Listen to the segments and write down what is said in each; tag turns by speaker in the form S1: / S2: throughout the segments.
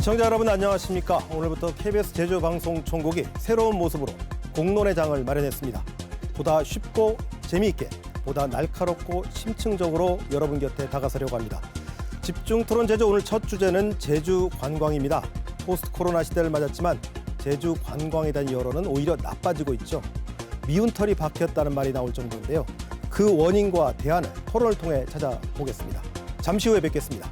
S1: 시청자 여러분 안녕하십니까? 오늘부터 KBS 제주방송총국이 새로운 모습으로 공론의 장을 마련했습니다. 보다 쉽고 재미있게, 보다 날카롭고 심층적으로 여러분 곁에 다가서려고 합니다. 집중 토론 제주 오늘 첫 주제는 제주 관광입니다. 포스트 코로나 시대를 맞았지만 제주 관광에 대한 여론은 오히려 나빠지고 있죠. 미운 털이 박혔다는 말이 나올 정도인데요. 그 원인과 대안을 토론을 통해 찾아보겠습니다. 잠시 후에 뵙겠습니다.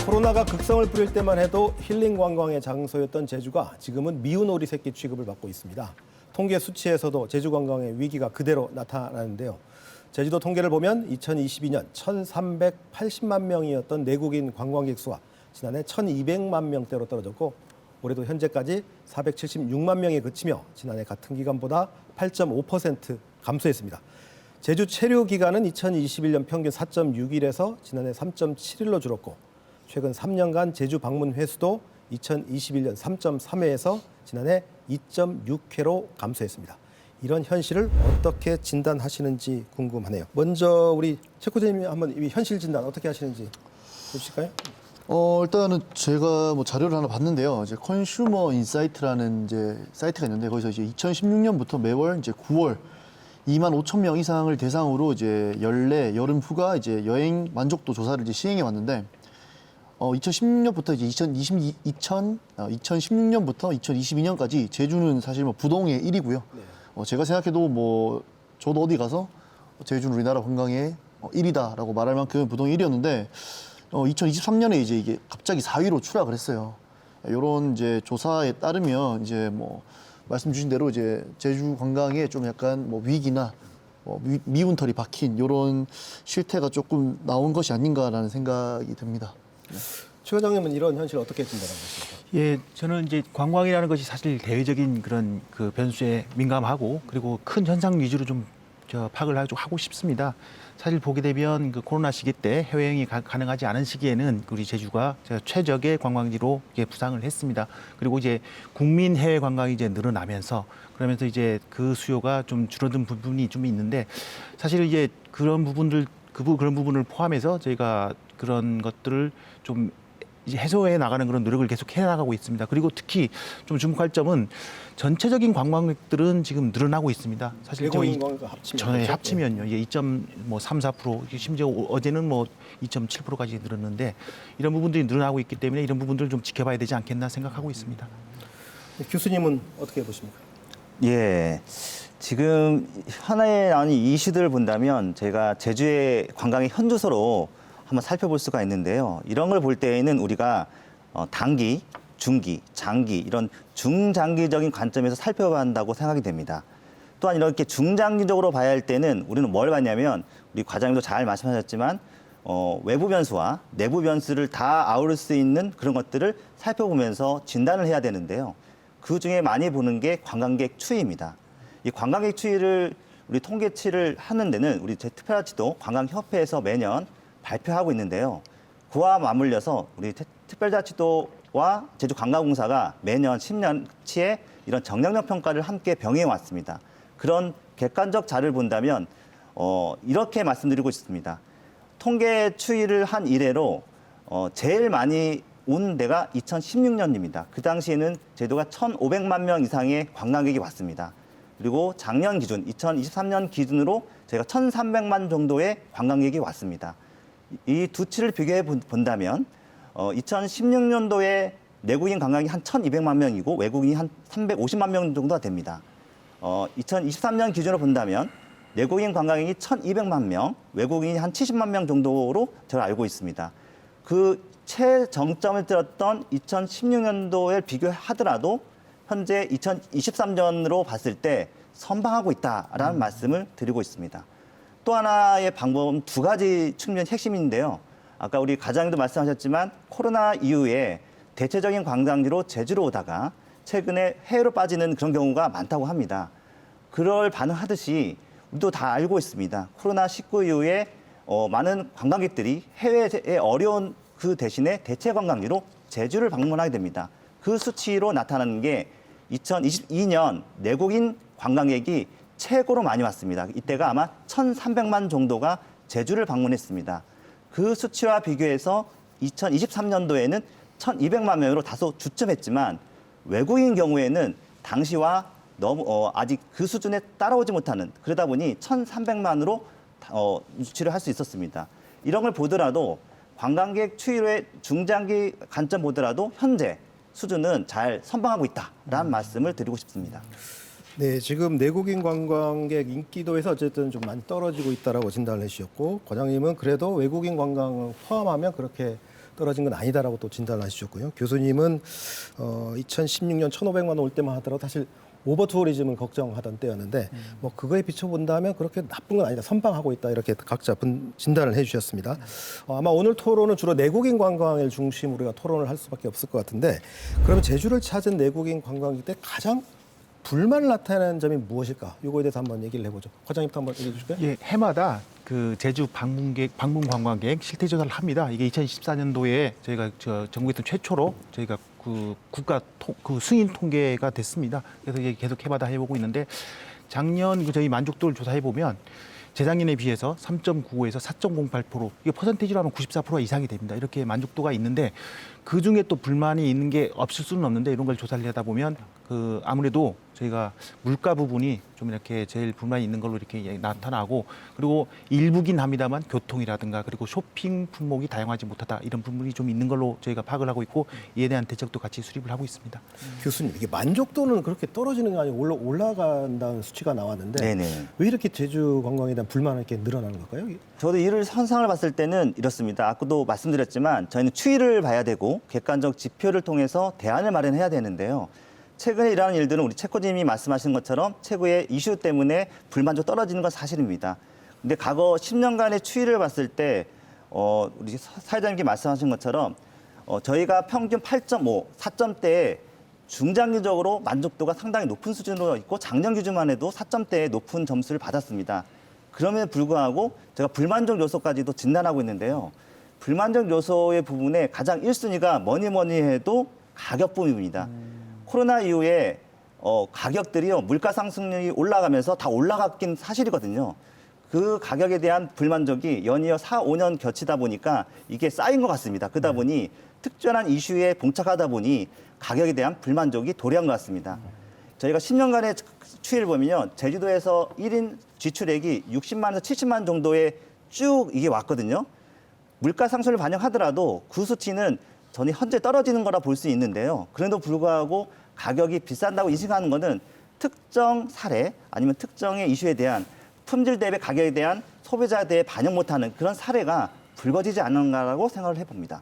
S1: 코로나가 극성을 부릴 때만 해도 힐링 관광의 장소였던 제주가 지금은 미운 오리 새끼 취급을 받고 있습니다. 통계 수치에서도 제주 관광의 위기가 그대로 나타나는데요. 제주도 통계를 보면 2022년 1,380만 명이었던 내국인 관광객 수가 지난해 1,200만 명대로 떨어졌고 올해도 현재까지 476만 명에 그치며 지난해 같은 기간보다 8.5% 감소했습니다. 제주 체류 기간은 2021년 평균 4.6일에서 지난해 3.7일로 줄었고 최근 3년간 제주 방문 횟수도 2021년 3.3회에서 지난해 2.6회로 감소했습니다. 이런 현실을 어떻게 진단하시는지 궁금하네요. 먼저 우리 최 코치님이 한번 이 현실 진단 어떻게 하시는지 해주실까요?
S2: 일단은 제가 자료를 하나 봤는데요. 이제 컨슈머 인사이트라는 이제 사이트가 있는데 거기서 이제 2016년부터 매월 이제 9월 2만 5천 명 이상을 대상으로 이제 연례 여름 휴가 이제 여행 만족도 조사를 이제 시행해 왔는데 2016년부터 이제 2016년부터 2022년까지 제주는 사실 부동의 1위고요. 네. 제가 생각해도 저도 어디 가서 제주는 우리나라 관광의 1위다라고 말할 만큼 부동의 1위였는데 2023년에 이제 이게 갑자기 4위로 추락을 했어요. 이런 이제 조사에 따르면 이제 말씀 주신 대로 이제 제주 관광에 좀 약간 위기나 미운 털이 박힌 이런 실태가 조금 나온 것이 아닌가라는 생각이 듭니다.
S1: 최 회장님은 이런 현실을 어떻게 진단하십니까?
S3: 예, 저는 이제 관광이라는 것이 사실 대외적인 그런 그 변수에 민감하고 그리고 큰 현상 위주로 좀 파악을 하고 싶습니다. 사실 보게 되면 그 코로나 시기 때 해외여행이 가능하지 않은 시기에는 우리 제주가 최적의 관광지로 부상을 했습니다. 그리고 이제 국민 해외 관광이 이제 늘어나면서 그러면서 이제 그 수요가 좀 줄어든 부분이 좀 있는데 사실 이제 그런 부분을 포함해서 저희가 그런 것들을 좀 이제 해소해 나가는 그런 노력을 계속 해 나가고 있습니다. 그리고 특히 좀 주목할 점은 전체적인 관광객들은 지금 늘어나고 있습니다. 사실
S1: 외국인과
S3: 합치면요, 이게 2.34%, 심지어 어제는 2.7%까지 늘었는데 이런 부분들이 늘어나고 있기 때문에 이런 부분들을 좀 지켜봐야 되지 않겠나 생각하고 있습니다.
S1: 교수님은 어떻게 보십니까?
S4: 예. 지금 하나의 나온 이슈들을 본다면 저희가 제주의 관광의 현주소로 한번 살펴볼 수가 있는데요. 이런 걸 볼 때에는 우리가 단기, 중기, 장기 이런 중장기적인 관점에서 살펴봐야 한다고 생각이 됩니다. 또한 이렇게 중장기적으로 봐야 할 때는 우리는 뭘 봤냐면 우리 과장님도 잘 말씀하셨지만 외부 변수와 내부 변수를 다 아우를 수 있는 그런 것들을 살펴보면서 진단을 해야 되는데요. 그중에 많이 보는 게 관광객 추이입니다. 이 관광객 추이를 우리 통계치를 하는 데는 우리 특별자치도 관광협회에서 매년 발표하고 있는데요. 그와 맞물려서 우리 특별자치도와 제주관광공사가 매년 10년치의 이런 정량력 평가를 함께 병행해 왔습니다. 그런 객관적 자료를 본다면 이렇게 말씀드리고 싶습니다. 통계 추이를 한 이래로 제일 많이 온 데가 2016년입니다. 그 당시에는 제주도가 1,500만 명 이상의 관광객이 왔습니다. 그리고 작년 기준, 2023년 기준으로 저희가 1,300만 정도의 관광객이 왔습니다. 이 두 치를 비교해 본다면 2016년도에 내국인 관광객이 한 1,200만 명이고 외국인이 한 350만 명 정도가 됩니다. 2023년 기준으로 본다면 내국인 관광객이 1,200만 명, 외국인이 한 70만 명 정도로 제가 알고 있습니다. 그 최정점을 들었던 2016년도에 비교하더라도 현재 2023년으로 봤을 때 선방하고 있다라는 말씀을 드리고 있습니다. 또 하나의 방법은 두 가지 측면 핵심인데요. 아까 우리 과장님도 말씀하셨지만 코로나 이후에 대체적인 관광지로 제주로 오다가 최근에 해외로 빠지는 그런 경우가 많다고 합니다. 그럴 반응하듯이 우리도 다 알고 있습니다. 코로나19 이후에 많은 관광객들이 해외에 어려운 그 대신에 대체 관광지로 제주를 방문하게 됩니다. 그 수치로 나타나는 게 2022년 내국인 관광객이 최고로 많이 왔습니다. 이때가 아마 1,300만 정도가 제주를 방문했습니다. 그 수치와 비교해서 2023년도에는 1,200만 명으로 다소 주춤했지만 외국인 경우에는 당시와 너무 아직 그 수준에 따라오지 못하는, 그러다 보니 1,300만으로 유치를 할 수 있었습니다. 이런 걸 보더라도 관광객 추이의 중장기 관점 보더라도 현재 수준은 잘 선방하고 있다라는 말씀을 드리고 싶습니다.
S1: 네, 지금 내국인 관광객 인기도에서 어쨌든 좀 많이 떨어지고 있다라고 진단을 해주셨고, 과장님은 그래도 외국인 관광을 포함하면 그렇게 떨어진 건 아니다라고 또 진단을 하셨고요. 교수님은 2016년 1,500만 원 올 때만 하더라도 사실 오버 투어리즘을 걱정하던 때였는데 뭐 그거에 비춰본다면 그렇게 나쁜 건 아니다, 선방하고 있다, 이렇게 각자 진단을 해주셨습니다. 아마 오늘 토론은 주로 내국인 관광을 중심으로 우리가 토론을 할 수밖에 없을 것 같은데, 그러면 제주를 찾은 내국인 관광객 때 가장 불만을 나타내는 점이 무엇일까? 이거에 대해서 한번 얘기를 해보죠. 과장님부터 한번 얘기해 주실까요?
S3: 예, 해마다 그 제주 방문 관광객 실태 조사를 합니다. 이게 2014년도에 저희가 전국에서 최초로 저희가 그 국가 승인 통계가 됐습니다. 그래서 이게 계속 해마다 해보고 있는데, 작년 저희 만족도를 조사해 보면 재작년에 비해서 3.95에서 4.08%, 이게 퍼센테이지로 하면 94% 이상이 됩니다. 이렇게 만족도가 있는데, 그 중에 또 불만이 있는 게 없을 수는 없는데, 이런 걸 조사를 하다 보면 그 아무래도 저희가 물가 부분이 좀 이렇게 제일 불만이 있는 걸로 이렇게 나타나고, 그리고 일부긴 합니다만 교통이라든가 그리고 쇼핑 품목이 다양하지 못하다, 이런 부분이 좀 있는 걸로 저희가 파악을 하고 있고, 이에 대한 대책도 같이 수립을 하고 있습니다.
S1: 교수님, 이게 만족도는 그렇게 떨어지는 게 아니고 올라간다는 수치가 나왔는데
S4: 네네.
S1: 왜 이렇게 제주 관광에 대한 불만이 이렇게 늘어나는 걸까요?
S4: 저도 이를 현상을 봤을 때는 이렇습니다. 아까도 말씀드렸지만 저희는 추이를 봐야 되고 객관적 지표를 통해서 대안을 마련해야 되는데요. 최근에 일어나는 일들은 우리 최코님이 말씀하신 것처럼 최고의 이슈 때문에 불만족 떨어지는 건 사실입니다. 근데 과거 10년간의 추이를 봤을 때 우리 사회자님께 말씀하신 것처럼 저희가 평균 8.5, 4점대에 중장기적으로 만족도가 상당히 높은 수준으로 있고, 작년 기준만 해도 4점대에 높은 점수를 받았습니다. 그럼에도 불구하고 제가 불만족 요소까지도 진단하고 있는데요. 불만족 요소의 부분에 가장 1순위가 뭐니 해도 가격 부분입니다. 코로나 이후에 가격들이요, 물가 상승률이 올라가면서 다 올라갔긴 사실이거든요. 그 가격에 대한 불만족이 연이어 4, 5년 겹치다 보니까 이게 쌓인 것 같습니다. 그러다 보니 특정한 이슈에 봉착하다 보니 가격에 대한 불만족이 도래한 것 같습니다. 저희가 10년간의 추이를 보면요, 제주도에서 1인 지출액이 60만에서 70만 정도에 쭉 이게 왔거든요. 물가 상승을 반영하더라도 그 수치는 저는 현재 떨어지는 거라 볼 수 있는데요. 그래도 불구하고 가격이 비싼다고 인식하는 것은 특정 사례 아니면 특정의 이슈에 대한 품질 대비 가격에 대한 소비자에 대해 반영 못하는 그런 사례가 불거지지 않는가라고 생각을 해봅니다.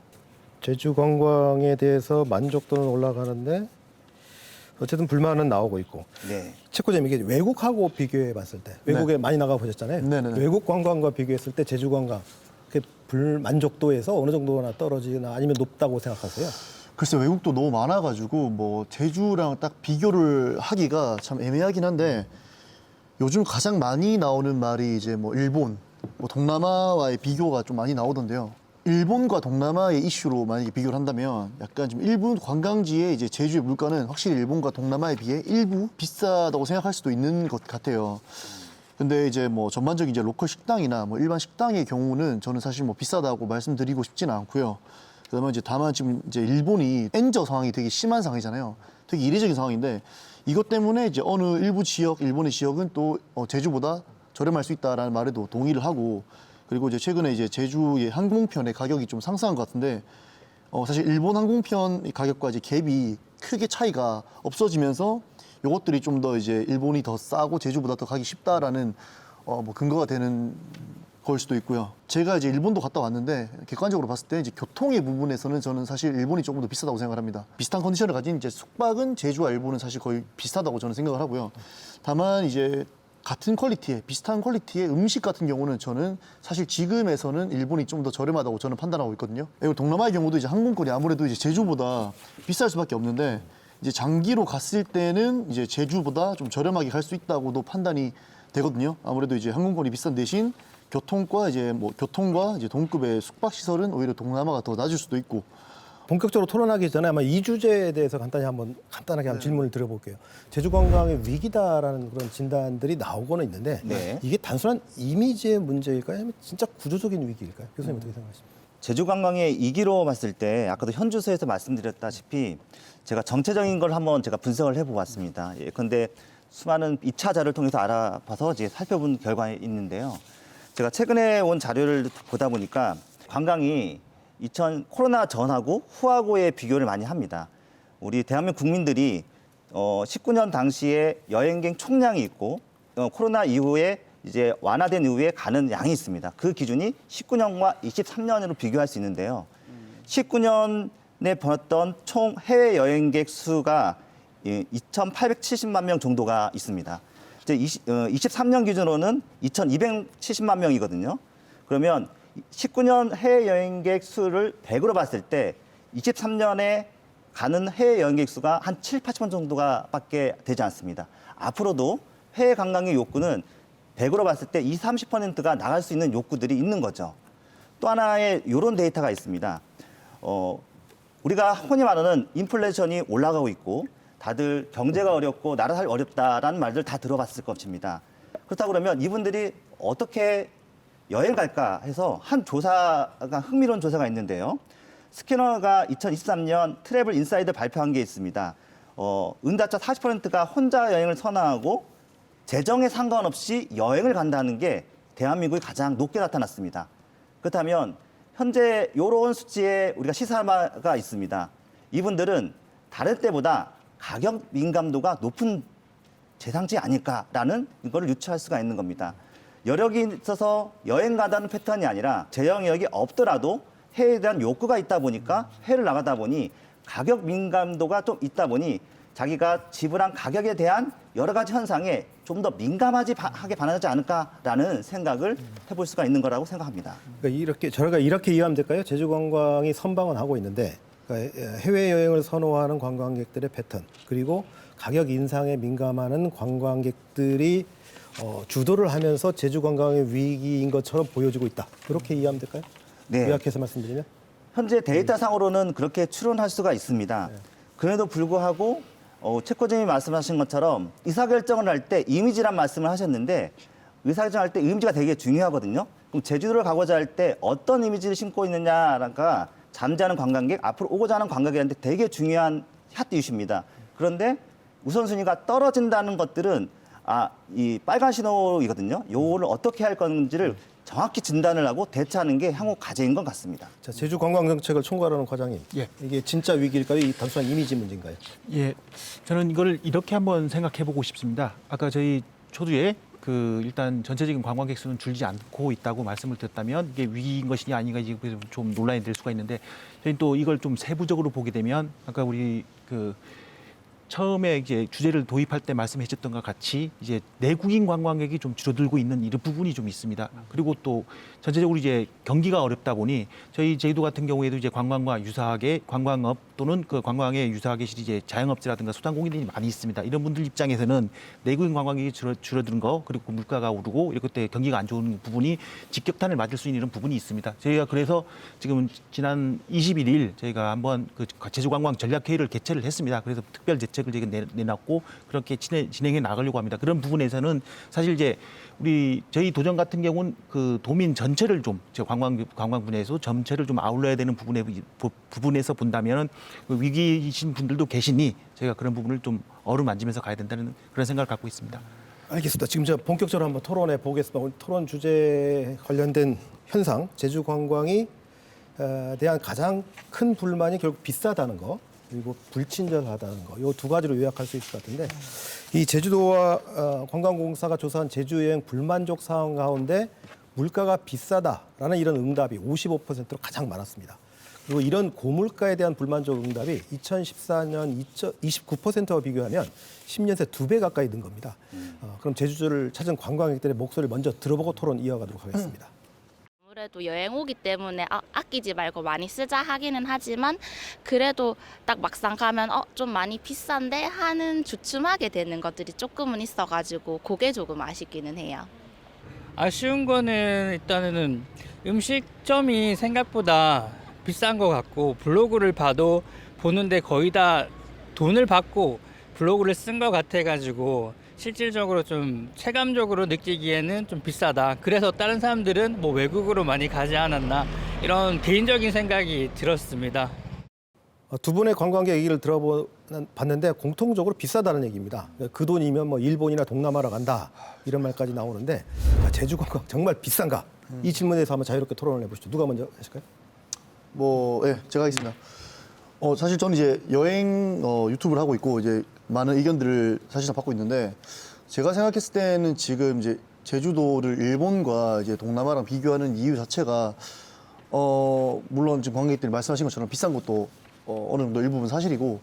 S1: 제주 관광에 대해서 만족도는 올라가는데 어쨌든 불만은 나오고 있고.
S4: 네.
S1: 최코님, 이게 외국하고 비교해 봤을 때, 외국에 많이 나가 보셨잖아요.
S2: 네네네.
S1: 외국 관광과 비교했을 때 제주 관광 불만족도에서 어느 정도나 떨어지나 아니면 높다고 생각하세요?
S2: 글쎄, 외국도 너무 많아가지고 뭐 제주랑 딱 비교를 하기가 참 애매하긴 한데, 요즘 가장 많이 나오는 말이 이제 뭐 일본, 뭐 동남아와의 비교가 좀 많이 나오던데요. 일본과 동남아의 이슈로 만약에 비교를 한다면 약간 좀 일본 관광지의 이제 제주의 물가는 확실히 일본과 동남아에 비해 일부 비싸다고 생각할 수도 있는 것 같아요. 근데 이제 뭐 전반적인 이제 로컬 식당이나 뭐 일반 식당의 경우는 저는 사실 뭐 비싸다고 말씀드리고 싶지는 않고요. 그다음에 이제 다만 지금 이제 일본이 엔저 상황이 되게 심한 상황이잖아요. 되게 이례적인 상황인데, 이것 때문에 이제 어느 일부 지역, 일본의 지역은 또 제주보다 저렴할 수 있다라는 말에도 동의를 하고, 그리고 이제 최근에 이제 제주의 항공편의 가격이 좀 상승한 것 같은데, 사실 일본 항공편 가격과 이제 갭이 크게 차이가 없어지면서 요것들이 좀 더 이제 일본이 더 싸고 제주보다 더 가기 쉽다라는 뭐 근거가 되는 걸 수도 있고요. 제가 이제 일본도 갔다 왔는데 객관적으로 봤을 때 이제 교통의 부분에서는 저는 사실 일본이 조금 더 비싸다고 생각을 합니다. 비슷한 컨디션을 가진 이제 숙박은 제주와 일본은 사실 거의 비슷하다고 저는 생각을 하고요. 다만 이제 같은 퀄리티의, 비슷한 퀄리티의 음식 같은 경우는 저는 사실 지금에서는 일본이 좀 더 저렴하다고 저는 판단하고 있거든요. 그리고 동남아의 경우도 이제 항공권이 아무래도 이제 제주보다 비쌀 수밖에 없는데, 이제 장기로 갔을 때는 이제 제주보다 좀 저렴하게 갈 수 있다고도 판단이 되거든요. 아무래도 이제 항공권이 비싼 대신 교통과 이제 동급의 숙박 시설은 오히려 동남아가 더 낮을 수도 있고,
S1: 본격적으로 토론하기 전에 아마 이 주제에 대해서 간단하게 한번 질문을 드려볼게요. 제주 관광의 위기다라는 그런 진단들이 나오고는 있는데
S4: 네.
S1: 이게 단순한 이미지의 문제일까요? 아니면 진짜 구조적인 위기일까요? 교수님 어떻게 생각하십니까?
S4: 제주 관광의 이기로 봤을 때 아까도 현주소에서 말씀드렸다시피 제가 정체적인 걸 한번 제가 분석을 해보았습니다. 근데 수많은 입차 자료를 통해서 알아봐서 이제 살펴본 결과에 있는데요. 제가 최근에 온 자료를 보다 보니까 관광이 코로나 전하고 후하고의 비교를 많이 합니다. 우리 대한민국 국민들이 19년 당시에 여행객 총량이 있고 코로나 이후에 이제 완화된 이후에 가는 양이 있습니다. 그 기준이 19년과 23년으로 비교할 수 있는데요. 19년에 벌었던 총 해외 여행객 수가 2,870만 명 정도가 있습니다. 이제 23년 기준으로는 2,270만 명이거든요. 그러면 19년 해외 여행객 수를 100으로 봤을 때 23년에 가는 해외 여행객 수가 한 7, 80만 정도가 밖에 되지 않습니다. 앞으로도 해외 관광의 욕구는 100으로 봤을 때 20, 30%가 나갈 수 있는 욕구들이 있는 거죠. 또 하나의 이런 데이터가 있습니다. 우리가 흔히 말하는 인플레이션이 올라가고 있고 다들 경제가 어렵고 나라 살기 어렵다라는 말들 다 들어봤을 것입니다. 그렇다고 그러면 이분들이 어떻게 여행 갈까 해서 한 조사가 흥미로운 조사가 있는데요. 스캐너가 2023년 트래블 인사이드 발표한 게 있습니다. 응답자 40%가 혼자 여행을 선호하고 재정에 상관없이 여행을 간다는 게 대한민국이 가장 높게 나타났습니다. 그렇다면 현재 이런 수치에 우리가 시사가 있습니다. 이분들은 다른 때보다 가격 민감도가 높은 대상지 아닐까라는 이거를 유추할 수가 있는 겁니다. 여력이 있어서 여행 가다는 패턴이 아니라 재정력이 없더라도 해외에 대한 욕구가 있다 보니까 해외를 나가다 보니 가격 민감도가 좀 있다 보니 자기가 지불한 가격에 대한 여러 가지 현상에 좀 더 민감하게 반응하지 않을까라는 생각을 해볼 수가 있는 거라고 생각합니다.
S1: 그러니까 저희가 이렇게 이해하면 될까요? 제주 관광이 선방은 하고 있는데 그러니까 해외 여행을 선호하는 관광객들의 패턴 그리고 가격 인상에 민감하는 관광객들이 주도를 하면서 제주 관광의 위기인 것처럼 보여지고 있다. 그렇게 이해하면 될까요?
S4: 네.
S1: 요약해서 말씀드리면?
S4: 현재 데이터상으로는 그렇게 추론할 수가 있습니다. 그래도 불구하고 최코님이 말씀하신 것처럼 의사결정을 할 때 이미지란 말씀을 하셨는데 의사결정할 때 이미지가 되게 중요하거든요. 그럼 제주도를 가고자 할 때 어떤 이미지를 심고 있느냐가 잠재하는 관광객, 앞으로 오고자 하는 관광객한테 되게 중요한 핫 이슈입니다. 그런데 우선순위가 떨어진다는 것들은 이 빨간 신호이거든요. 요거를 어떻게 할 건지를 정확히 진단을 하고 대처하는 게 향후 과제인 것 같습니다.
S1: 자, 제주 관광 정책을 총괄하는 과장님.
S3: 예.
S1: 이게 진짜 위기일까요? 이 단순한 이미지 문제인가요?
S3: 예, 저는 이걸 이렇게 한번 생각해 보고 싶습니다. 아까 저희 초두에 일단 전체적인 관광객 수는 줄지 않고 있다고 말씀을 드렸다면 이게 위기인 것이냐 아닌가 좀 논란이 될 수가 있는데 저희 또 이걸 좀 세부적으로 보게 되면 아까 우리 처음에 이제 주제를 도입할 때 말씀해주셨던 것 같이 이제 내국인 관광객이 좀 줄어들고 있는 이런 부분이 좀 있습니다. 그리고 또 전체적으로 이제 경기가 어렵다 보니 저희 제주도 같은 경우에도 이제 관광과 유사하게 관광업 또는 그 관광에 유사하게 이제 자영업자라든가 소상공인들이 많이 있습니다. 이런 분들 입장에서는 내국인 관광객이 줄어드는 거 그리고 물가가 오르고 이렇게 때 경기가 안 좋은 부분이 직격탄을 맞을 수 있는 이런 부분이 있습니다. 저희가 그래서 지금 지난 21일 저희가 한번 제주관광 전략회의를 개최를 했습니다. 그래서 특별 대책을 저희가 내놨고 그렇게 진행해 나가려고 합니다. 그런 부분에서는 사실 이제 저희 도정 같은 경우는 그 도민 전체를 좀 관광 분야에서 전체를 좀 아울러야 되는 부분에서 본다면은 위기이신 분들도 계시니 저희가 그런 부분을 좀 어루만지면서 가야 된다는 그런 생각을 갖고 있습니다.
S1: 알겠습니다. 지금 제가 본격적으로 한번 토론해 보겠습니다. 오늘 토론 주제에 관련된 현상, 제주 관광이 대한 가장 큰 불만이 결국 비싸다는 거, 그리고 불친절하다는 거, 이 두 가지로 요약할 수 있을 것 같은데 이 제주도와 관광공사가 조사한 제주여행 불만족 사항 가운데 물가가 비싸다라는 이런 응답이 55%로 가장 많았습니다. 그리고 이런 고물가에 대한 불만족 응답이 2014년 29%와 비교하면 10년 새 2배 가까이 는 겁니다. 그럼 제주도를 찾은 관광객들의 목소리를 먼저 들어보고 토론 이어가도록 하겠습니다.
S5: 아무래도 여행 오기 때문에 아끼지 말고 많이 쓰자 하기는 하지만 그래도 딱 막상 가면 좀 많이 비싼데 하는 주춤하게 되는 것들이 조금은 있어가지고 그게 조금 아쉽기는 해요.
S6: 아쉬운 거는 일단은 음식점이 생각보다 비싼 것 같고 블로그를 봐도 보는데 거의 다 돈을 받고 블로그를 쓴 것 같아가지고 실질적으로 좀 체감적으로 느끼기에는 좀 비싸다. 그래서 다른 사람들은 뭐 외국으로 많이 가지 않았나 이런 개인적인 생각이 들었습니다.
S1: 두 분의 관광객 얘기를 들어봤는데 공통적으로 비싸다는 얘기입니다. 그 돈이면 뭐 일본이나 동남아로 간다 이런 말까지 나오는데 제주 관광 정말 비싼가? 이 질문에 대해서 한번 자유롭게 토론을 해보시죠. 누가 먼저 하실까요?
S2: 예, 제가 하겠습니다. 사실 저는 이제 여행 유튜브를 하고 있고 이제 많은 의견들을 사실상 받고 있는데 제가 생각했을 때는 지금 이제 제주도를 일본과 이제 동남아랑 비교하는 이유 자체가 물론 지금 관광객들이 말씀하신 것처럼 비싼 것도 어느 정도 일부분 사실이고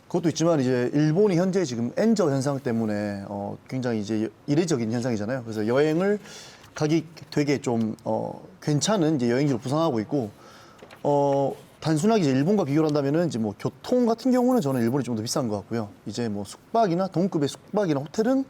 S2: 그것도 있지만 이제 일본이 현재 지금 엔저 현상 때문에 굉장히 이제 이례적인 현상이잖아요. 그래서 여행을 가기 되게 좀 괜찮은 이제 여행지로 부상하고 있고 단순하게 이제 일본과 비교를 한다면은 이제 뭐 교통 같은 경우는 저는 일본이 좀 더 비싼 것 같고요. 이제 뭐 숙박이나 동급의 숙박이나 호텔은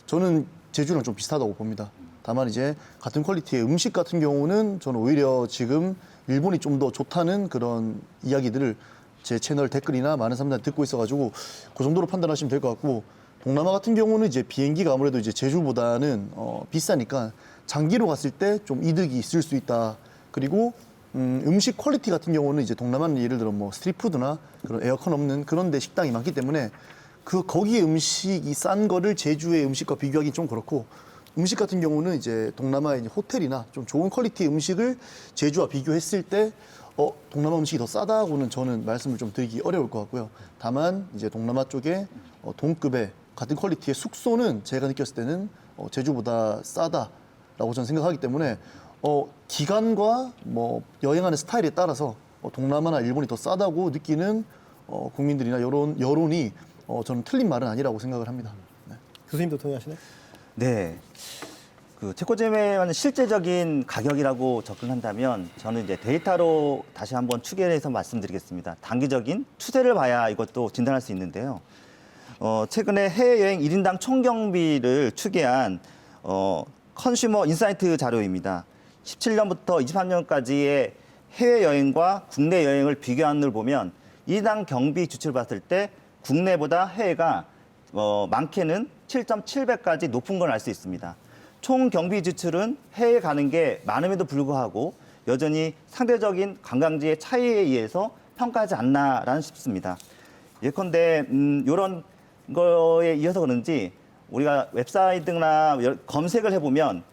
S2: 저는 제주랑 좀 비슷하다고 봅니다. 다만 이제 같은 퀄리티의 음식 같은 경우는 저는 오히려 지금 일본이 좀 더 좋다는 그런 이야기들을 제 채널 댓글이나 많은 사람들한테 듣고 있어가지고 그 정도로 판단하시면 될 것 같고 동남아 같은 경우는 이제 비행기가 아무래도 이제 제주보다는 비싸니까 장기로 갔을 때 좀 이득이 있을 수 있다. 그리고 음식 퀄리티 같은 경우는 이제 동남아는 예를 들어 뭐 스트리트푸드나 그런 에어컨 없는 그런 데 식당이 많기 때문에 거기에 음식이 싼 거를 제주의 음식과 비교하기 좀 그렇고 음식 같은 경우는 이제 동남아의 이제 호텔이나 좀 좋은 퀄리티의 음식을 제주와 비교했을 때 동남아 음식이 더 싸다고는 저는 말씀을 좀 드리기 어려울 것 같고요. 다만 이제 동남아 쪽에 동급의 같은 퀄리티의 숙소는 제가 느꼈을 때는 제주보다 싸다라고 저는 생각하기 때문에 기간과 뭐 여행하는 스타일에 따라서 동남아나 일본이 더 싸다고 느끼는 국민들이나 여론이 저는 틀린 말은 아니라고 생각을 합니다. 네.
S1: 교수님도 동의하시나요?
S4: 네. 그 체코제메의 실제적인 가격이라고 접근한다면 저는 이제 데이터로 다시 한번 추계해서 말씀드리겠습니다. 단기적인 추세를 봐야 이것도 진단할 수 있는데요. 최근에 해외여행 1인당 총경비를 추계한 컨슈머 인사이트 자료입니다. 17년부터 23년까지의 해외여행과 국내 여행을 비교한 걸 보면 1인당 경비 지출을 봤을 때 국내보다 해외가 많게는 7.7배까지 높은 걸 알 수 있습니다. 총 경비 지출은 해외 가는 게 많음에도 불구하고 여전히 상대적인 관광지의 차이에 의해서 평가하지 않나라는 싶습니다. 예컨대 이런 거에 이어서 그런지 우리가 웹사이트나 검색을 해보면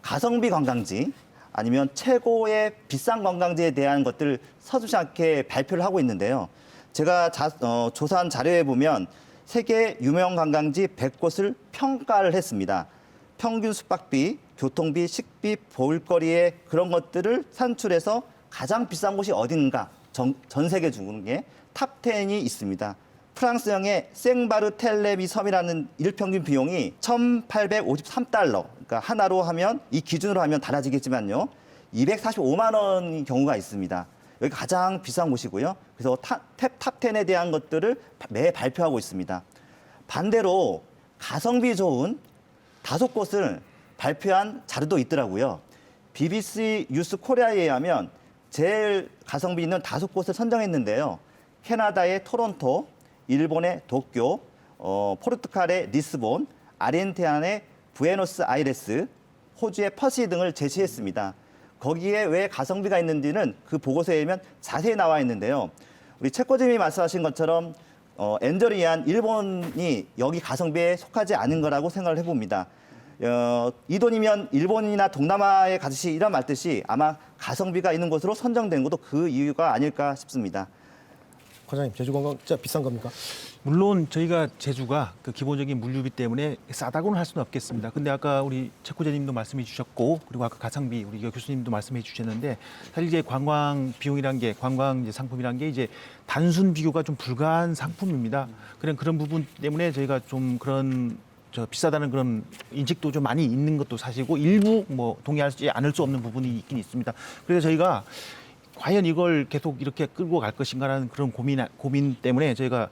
S4: 가성비 관광지 아니면 최고의 비싼 관광지에 대한 것들을 서슴지 않게 발표를 하고 있는데요. 제가 조사한 자료에 보면 세계 유명 관광지 100곳을 평가를 했습니다. 평균 숙박비, 교통비, 식비, 볼거리의 그런 것들을 산출해서 가장 비싼 곳이 어딘가 전 세계 중에 탑 10이 있습니다. 프랑스형의 생바르텔레비 섬이라는 일평균 비용이 1,853달러. 그러니까 하나로 하면 이 기준으로 하면 달라지겠지만요. 245만 원인 경우가 있습니다. 여기 가장 비싼 곳이고요. 그래서 탑 10에 대한 것들을 매 발표하고 있습니다. 반대로 가성비 좋은 5곳을 발표한 자료도 있더라고요. BBC 뉴스 코리아에 의하면 제일 가성비 있는 5곳을 선정했는데요. 캐나다의 토론토, 일본의 도쿄, 포르투갈의 리스본, 아르헨티나의 부에노스아이레스, 호주의 퍼시 등을 제시했습니다. 거기에 왜 가성비가 있는지는 그 보고서에 의하면 자세히 나와 있는데요. 우리 체코님이 말씀하신 것처럼 엔저리한 일본이 여기 가성비에 속하지 않은 거라고 생각을 해봅니다. 이 돈이면 일본이나 동남아에 가듯이 이런 말듯이 아마 가성비가 있는 곳으로 선정된 것도 그 이유가 아닐까 싶습니다.
S1: 과장님, 제주 관광 진짜 비싼 겁니까?
S3: 물론 저희가 제주가 그 기본적인 물류비 때문에 싸다고는 할 수는 없겠습니다. 근데 아까 우리 최코제님도 말씀해 주셨고 그리고 아까 가성비 우리 교수님도 말씀해 주셨는데 사실 이제 관광 비용이란 게 관광 이제 상품이란 게 이제 단순 비교가 좀 불가한 상품입니다. 그런 부분 때문에 저희가 좀 그런 비싸다는 그런 인식도 좀 많이 있는 것도 사실이고 일부 뭐 동의하지 않을 수 없는 부분이 있긴 있습니다. 그래서 저희가 과연 이걸 계속 이렇게 끌고 갈 것인가라는 그런 고민 때문에 저희가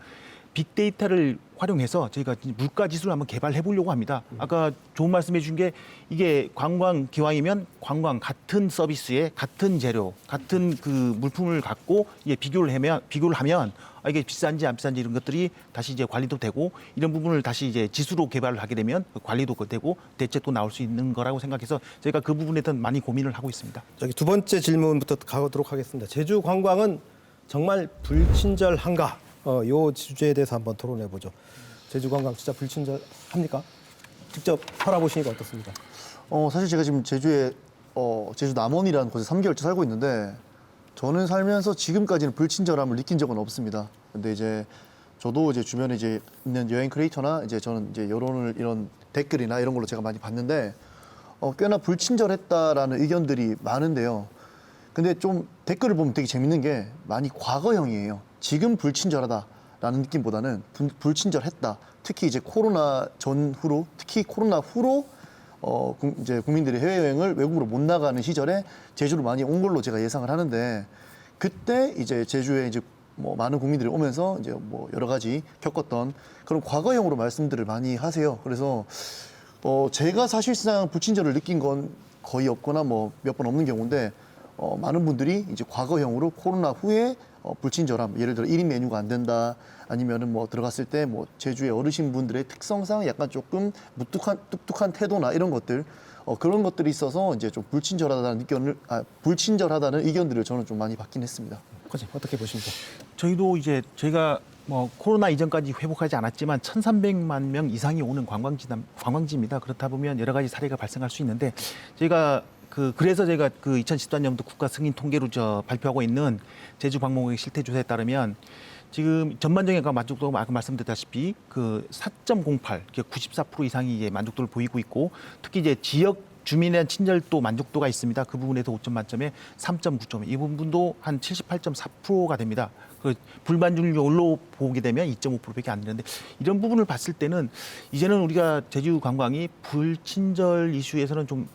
S3: 빅데이터를 활용해서 저희가 물가 지수를 한번 개발해 보려고 합니다. 아까 좋은 말씀해 주신 게 이게 관광 기왕이면 관광 같은 서비스에 같은 재료, 같은 그 물품을 갖고 이게 비교를 하면 이게 비싼지 안 비싼지 이런 것들이 다시 이제 관리도 되고 이런 부분을 다시 이제 지수로 개발을 하게 되면 관리도 되고 대책도 나올 수 있는 거라고 생각해서 저희가 그 부분에 대한 많이 고민을 하고 있습니다.
S1: 저기 두 번째 질문부터 가도록 하겠습니다. 제주 관광은 정말 불친절한가? 요 주제에 대해서 한번 토론해 보죠. 제주 관광 진짜 불친절합니까? 직접 살아보시니까 어떻습니까?
S2: 사실 제가 지금 제주에 제주 남원이라는 곳에 3개월째 살고 있는데 저는 살면서 지금까지는 불친절함을 느낀 적은 없습니다. 근데 이제 저도 이제 주변에 이제 있는 여행 크리에이터나 이제 저는 이제 이런 댓글이나 이런 걸로 제가 많이 봤는데 꽤나 불친절했다라는 의견들이 많은데요. 근데 좀 댓글을 보면 되게 재밌는 게 많이 과거형이에요. 지금 불친절하다라는 느낌보다는 불친절했다. 특히 이제 코로나 전후로, 특히 코로나 후로 이제 국민들이 해외여행을 외국으로 못 나가는 시절에 제주로 많이 온 걸로 제가 예상을 하는데 그때 이제 제주에 이제 뭐 많은 국민들이 오면서 이제 뭐 여러 가지 겪었던 그런 과거형으로 말씀들을 많이 하세요. 그래서 제가 사실상 불친절을 느낀 건 거의 없거나 뭐 몇 번 없는 경우인데 많은 분들이 이제 과거형으로 코로나 후에 불친절함, 예를 들어 1인 메뉴가 안 된다, 아니면은 뭐 들어갔을 때 뭐 제주의 어르신분들의 특성상 약간 조금 뚝뚝한 태도나 이런 것들, 그런 것들이 있어서 이제 좀 불친절하다는 의견들을 저는 좀 많이 받긴 했습니다.
S1: 과장님 어떻게 보십니까?
S3: 저희도 이제 저희가 뭐 코로나 이전까지 회복하지 않았지만 1,300만 명 이상이 오는 관광지입니다. 그렇다 보면 여러 가지 사례가 발생할 수 있는데 저희가 그래서 제가 2014년부터 국가 승인 통계로 발표하고 있는 제주 방문객 실태 조사에 따르면 지금 전반적인 만족도가 아까 말씀드렸다시피 4.08, 94% 이상이 이제 만족도를 보이고 있고 특히 이제 지역 주민에 대한 친절도 만족도가 있습니다. 그 부분에서 5점 만점에 3.9점. 이 부분도 한 78.4%가 됩니다. 불만족률로 보게 되면 2.5%밖에 안 되는데 이런 부분을 봤을 때는 이제는 우리가 제주 관광이 불친절 이슈에서는 좀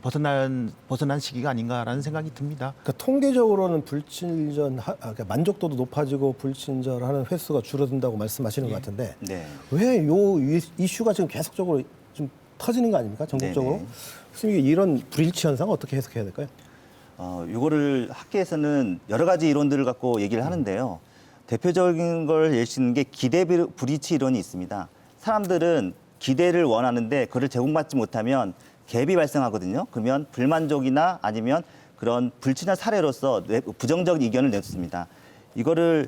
S3: 벗어난 시기가 아닌가라는 생각이 듭니다.
S1: 그러니까 통계적으로는 그러니까 만족도도 높아지고 불친절하는 횟수가 줄어든다고 말씀하시는 것 같은데
S4: 네.
S1: 왜 요 이슈가 지금 계속적으로 좀 터지는 거 아닙니까? 전국적으로.
S4: 네네.
S1: 교수님 이런 불일치 현상 어떻게 해석해야 될까요?
S4: 이거를 학계에서는 여러 가지 이론들을 갖고 얘기를 하는데요. 대표적인 걸 예시는 게 기대 불이치 이론이 있습니다. 사람들은 기대를 원하는데 그걸 제공받지 못하면 갭이 발생하거든요. 그러면 불만족이나 아니면 그런 불친절 사례로서 부정적인 의견을 내놓습니다. 이거를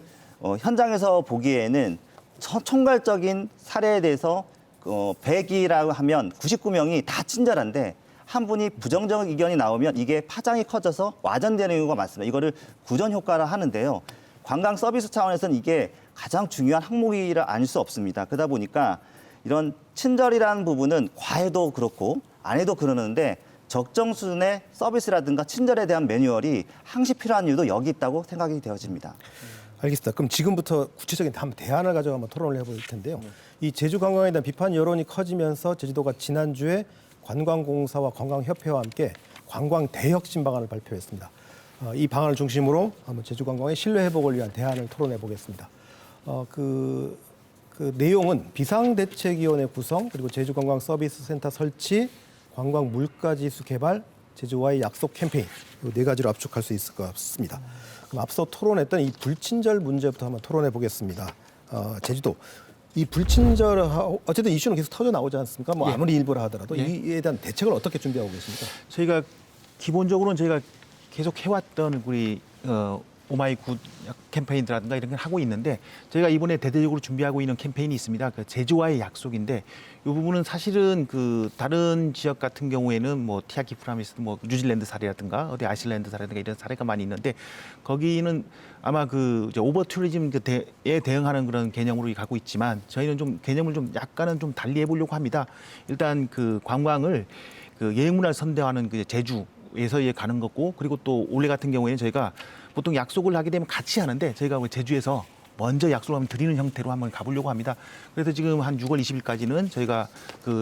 S4: 현장에서 보기에는 총괄적인 사례에 대해서 100이라고 하면 99명이 다 친절한데 한 분이 부정적 의견이 나오면 이게 파장이 커져서 와전되는 경우가 많습니다. 이거를 구전 효과라 하는데요. 관광 서비스 차원에서는 이게 가장 중요한 항목이라 아닐 수 없습니다. 그러다 보니까 이런 친절이라는 부분은 과해도 그렇고 안 해도 그러는데 적정 수준의 서비스라든가 친절에 대한 매뉴얼이 항시 필요한 이유도 여기 있다고 생각이 되어집니다.
S1: 알겠습니다. 그럼 지금부터 구체적인 대안을 가지고 한번 토론을 해볼 텐데요. 이 제주 관광에 대한 비판 여론이 커지면서 제주도가 지난주에 관광공사와 관광협회와 함께 관광 대혁신 방안을 발표했습니다. 이 방안을 중심으로 한번 제주 관광의 신뢰 회복을 위한 대안을 토론해 보겠습니다. 그 내용은 비상대책위원회 구성, 그리고 제주관광 서비스센터 설치, 관광 물가지수 개발, 제주와의 약속 캠페인, 이 네 가지로 압축할 수 있을 것 같습니다. 그럼 앞서 토론했던 이 불친절 문제부터 한번 토론해 보겠습니다. 제주도 이 불친절 어쨌든 이슈는 계속 터져 나오지 않습니까? 뭐 아무리 일부라 하더라도 이에 대한 대책을 어떻게 준비하고 계십니까?
S3: 저희가 기본적으로는 저희가 계속 해왔던 우리 오마이굿 캠페인이라든가 이런 걸 하고 있는데 저희가 이번에 대대적으로 준비하고 있는 캠페인이 있습니다. 제주와의 약속인데 이 부분은 사실은 다른 지역 같은 경우에는 뭐 티아키 프라미스, 뭐 뉴질랜드 사례라든가 어디 아이슬란드 사례라든가 이런 사례가 많이 있는데 거기는 아마 이제 오버 투리즘에 대응하는 그런 개념으로 가고 있지만 저희는 좀 개념을 좀 약간은 좀 달리 해보려고 합니다. 일단 관광을 여행 문화를 선대하는 제주에서 가는 거고 그리고 또 올해 같은 경우에는 저희가 보통 약속을 하게 되면 같이 하는데 저희가 제주에서 먼저 약속을 한번 드리는 형태로 한번 가보려고 합니다. 그래서 지금 한 6월 20일까지는 저희가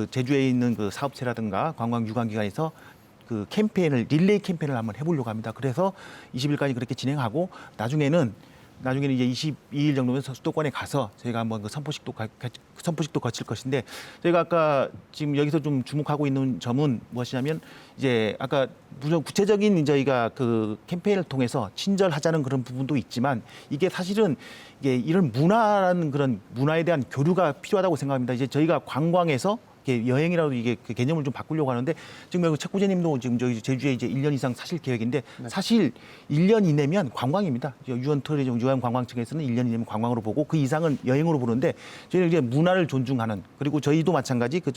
S3: 제주에 있는 사업체라든가 관광 유관기관에서 릴레이 캠페인을 한번 해보려고 합니다. 그래서 20일까지 그렇게 진행하고 나중에는 나중에는 이제 22일 정도면 수도권에 가서 저희가 한번 그 선포식도 거칠 것인데 저희가 아까 지금 여기서 좀 주목하고 있는 점은 무엇이냐면 이제 아까 물론 구체적인 저희가 그 캠페인을 통해서 친절하자는 그런 부분도 있지만 이게 사실은 이게 이런 문화라는 그런 문화에 대한 교류가 필요하다고 생각합니다. 이제 저희가 관광에서 여행이라도 이게 그 개념을 좀 바꾸려고 하는데 지금 여기 책구제님도 지금 저희 제주에 이제 1년 이상 사실 계획인데 사실 1년 이내면 관광입니다. 유엔 투어리즘 유엔 관광청에서는 1년 이내면 관광으로 보고 그 이상은 여행으로 보는데 저희는 이제 문화를 존중하는 그리고 저희도 마찬가지 그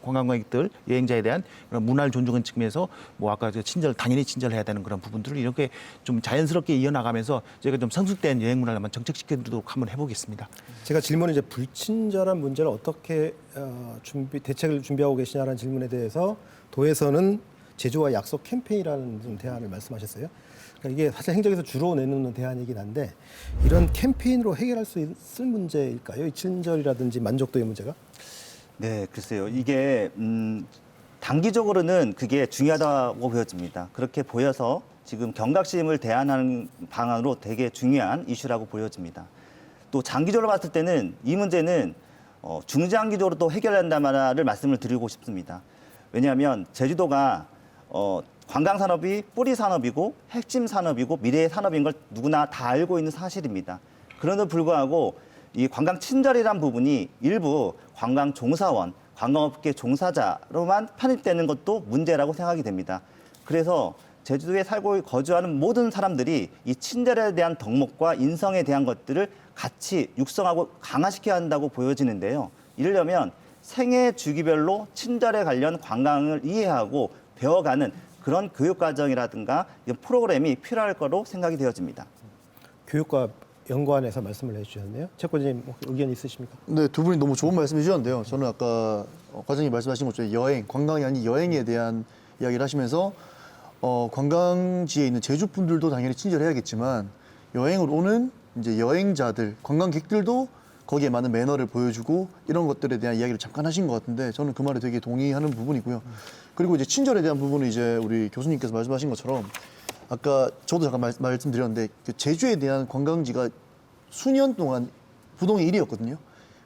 S3: 관광객들 여행자에 대한 그런 문화를 존중하는 측면에서 뭐 아까 당연히 친절해야 되는 그런 부분들을 이렇게 좀 자연스럽게 이어나가면서 저희가 좀 성숙된 여행 문화를 한번 정책시키도록 한번 해보겠습니다.
S1: 제가 질문은 이제 불친절한 문제를 어떻게 대책을 준비하고 계시냐라는 질문에 대해서 도에서는 제주와 약속 캠페인이라는 좀 대안을 말씀하셨어요. 그러니까 이게 사실 행정에서 주로 내놓는 대안이긴 한데 이런 캠페인으로 해결할 수 있을 문제일까요? 이 친절이라든지 만족도의 문제가?
S4: 네, 글쎄요. 이게 단기적으로는 그게 중요하다고 보여집니다. 그렇게 보여서 지금 경각심을 대안하는 방안으로 되게 중요한 이슈라고 보여집니다. 또 장기적으로 봤을 때는 이 문제는 중장기적으로 또 해결한다는 말씀을 드리고 싶습니다. 왜냐하면 제주도가 관광 산업이 뿌리 산업이고 핵심 산업이고 미래의 산업인 걸 누구나 다 알고 있는 사실입니다. 그럼에도 불구하고 이 관광 친절이란 부분이 일부 관광 종사원, 관광업계 종사자로만 편입되는 것도 문제라고 생각이 됩니다. 그래서 제주도에 살고 거주하는 모든 사람들이 이 친절에 대한 덕목과 인성에 대한 것들을 같이 육성하고 강화시켜야 한다고 보여지는데요. 이러려면 생애 주기별로 친절에 관련 관광을 이해하고 배워가는 그런 교육과정이라든가 프로그램이 필요할 거로 생각이 되어집니다.
S1: 교육과 연관해서 말씀을 해주셨네요. 최고님 의견 있으십니까?
S2: 네, 두 분이 너무 좋은 말씀 해주셨는데요. 저는 아까 과장님 말씀하신 것처럼 여행, 관광이 아닌 여행에 대한 이야기를 하시면서 관광지에 있는 제주 분들도 당연히 친절해야겠지만 여행을 오는 이제 여행자들, 관광객들도 거기에 많은 매너를 보여주고 이런 것들에 대한 이야기를 잠깐 하신 것 같은데 저는 그 말에 되게 동의하는 부분이고요. 그리고 이제 친절에 대한 부분은 이제 우리 교수님께서 말씀하신 것처럼 아까 저도 잠깐 말씀드렸는데 그 제주에 대한 관광지가 수년 동안 부동의 1위였거든요.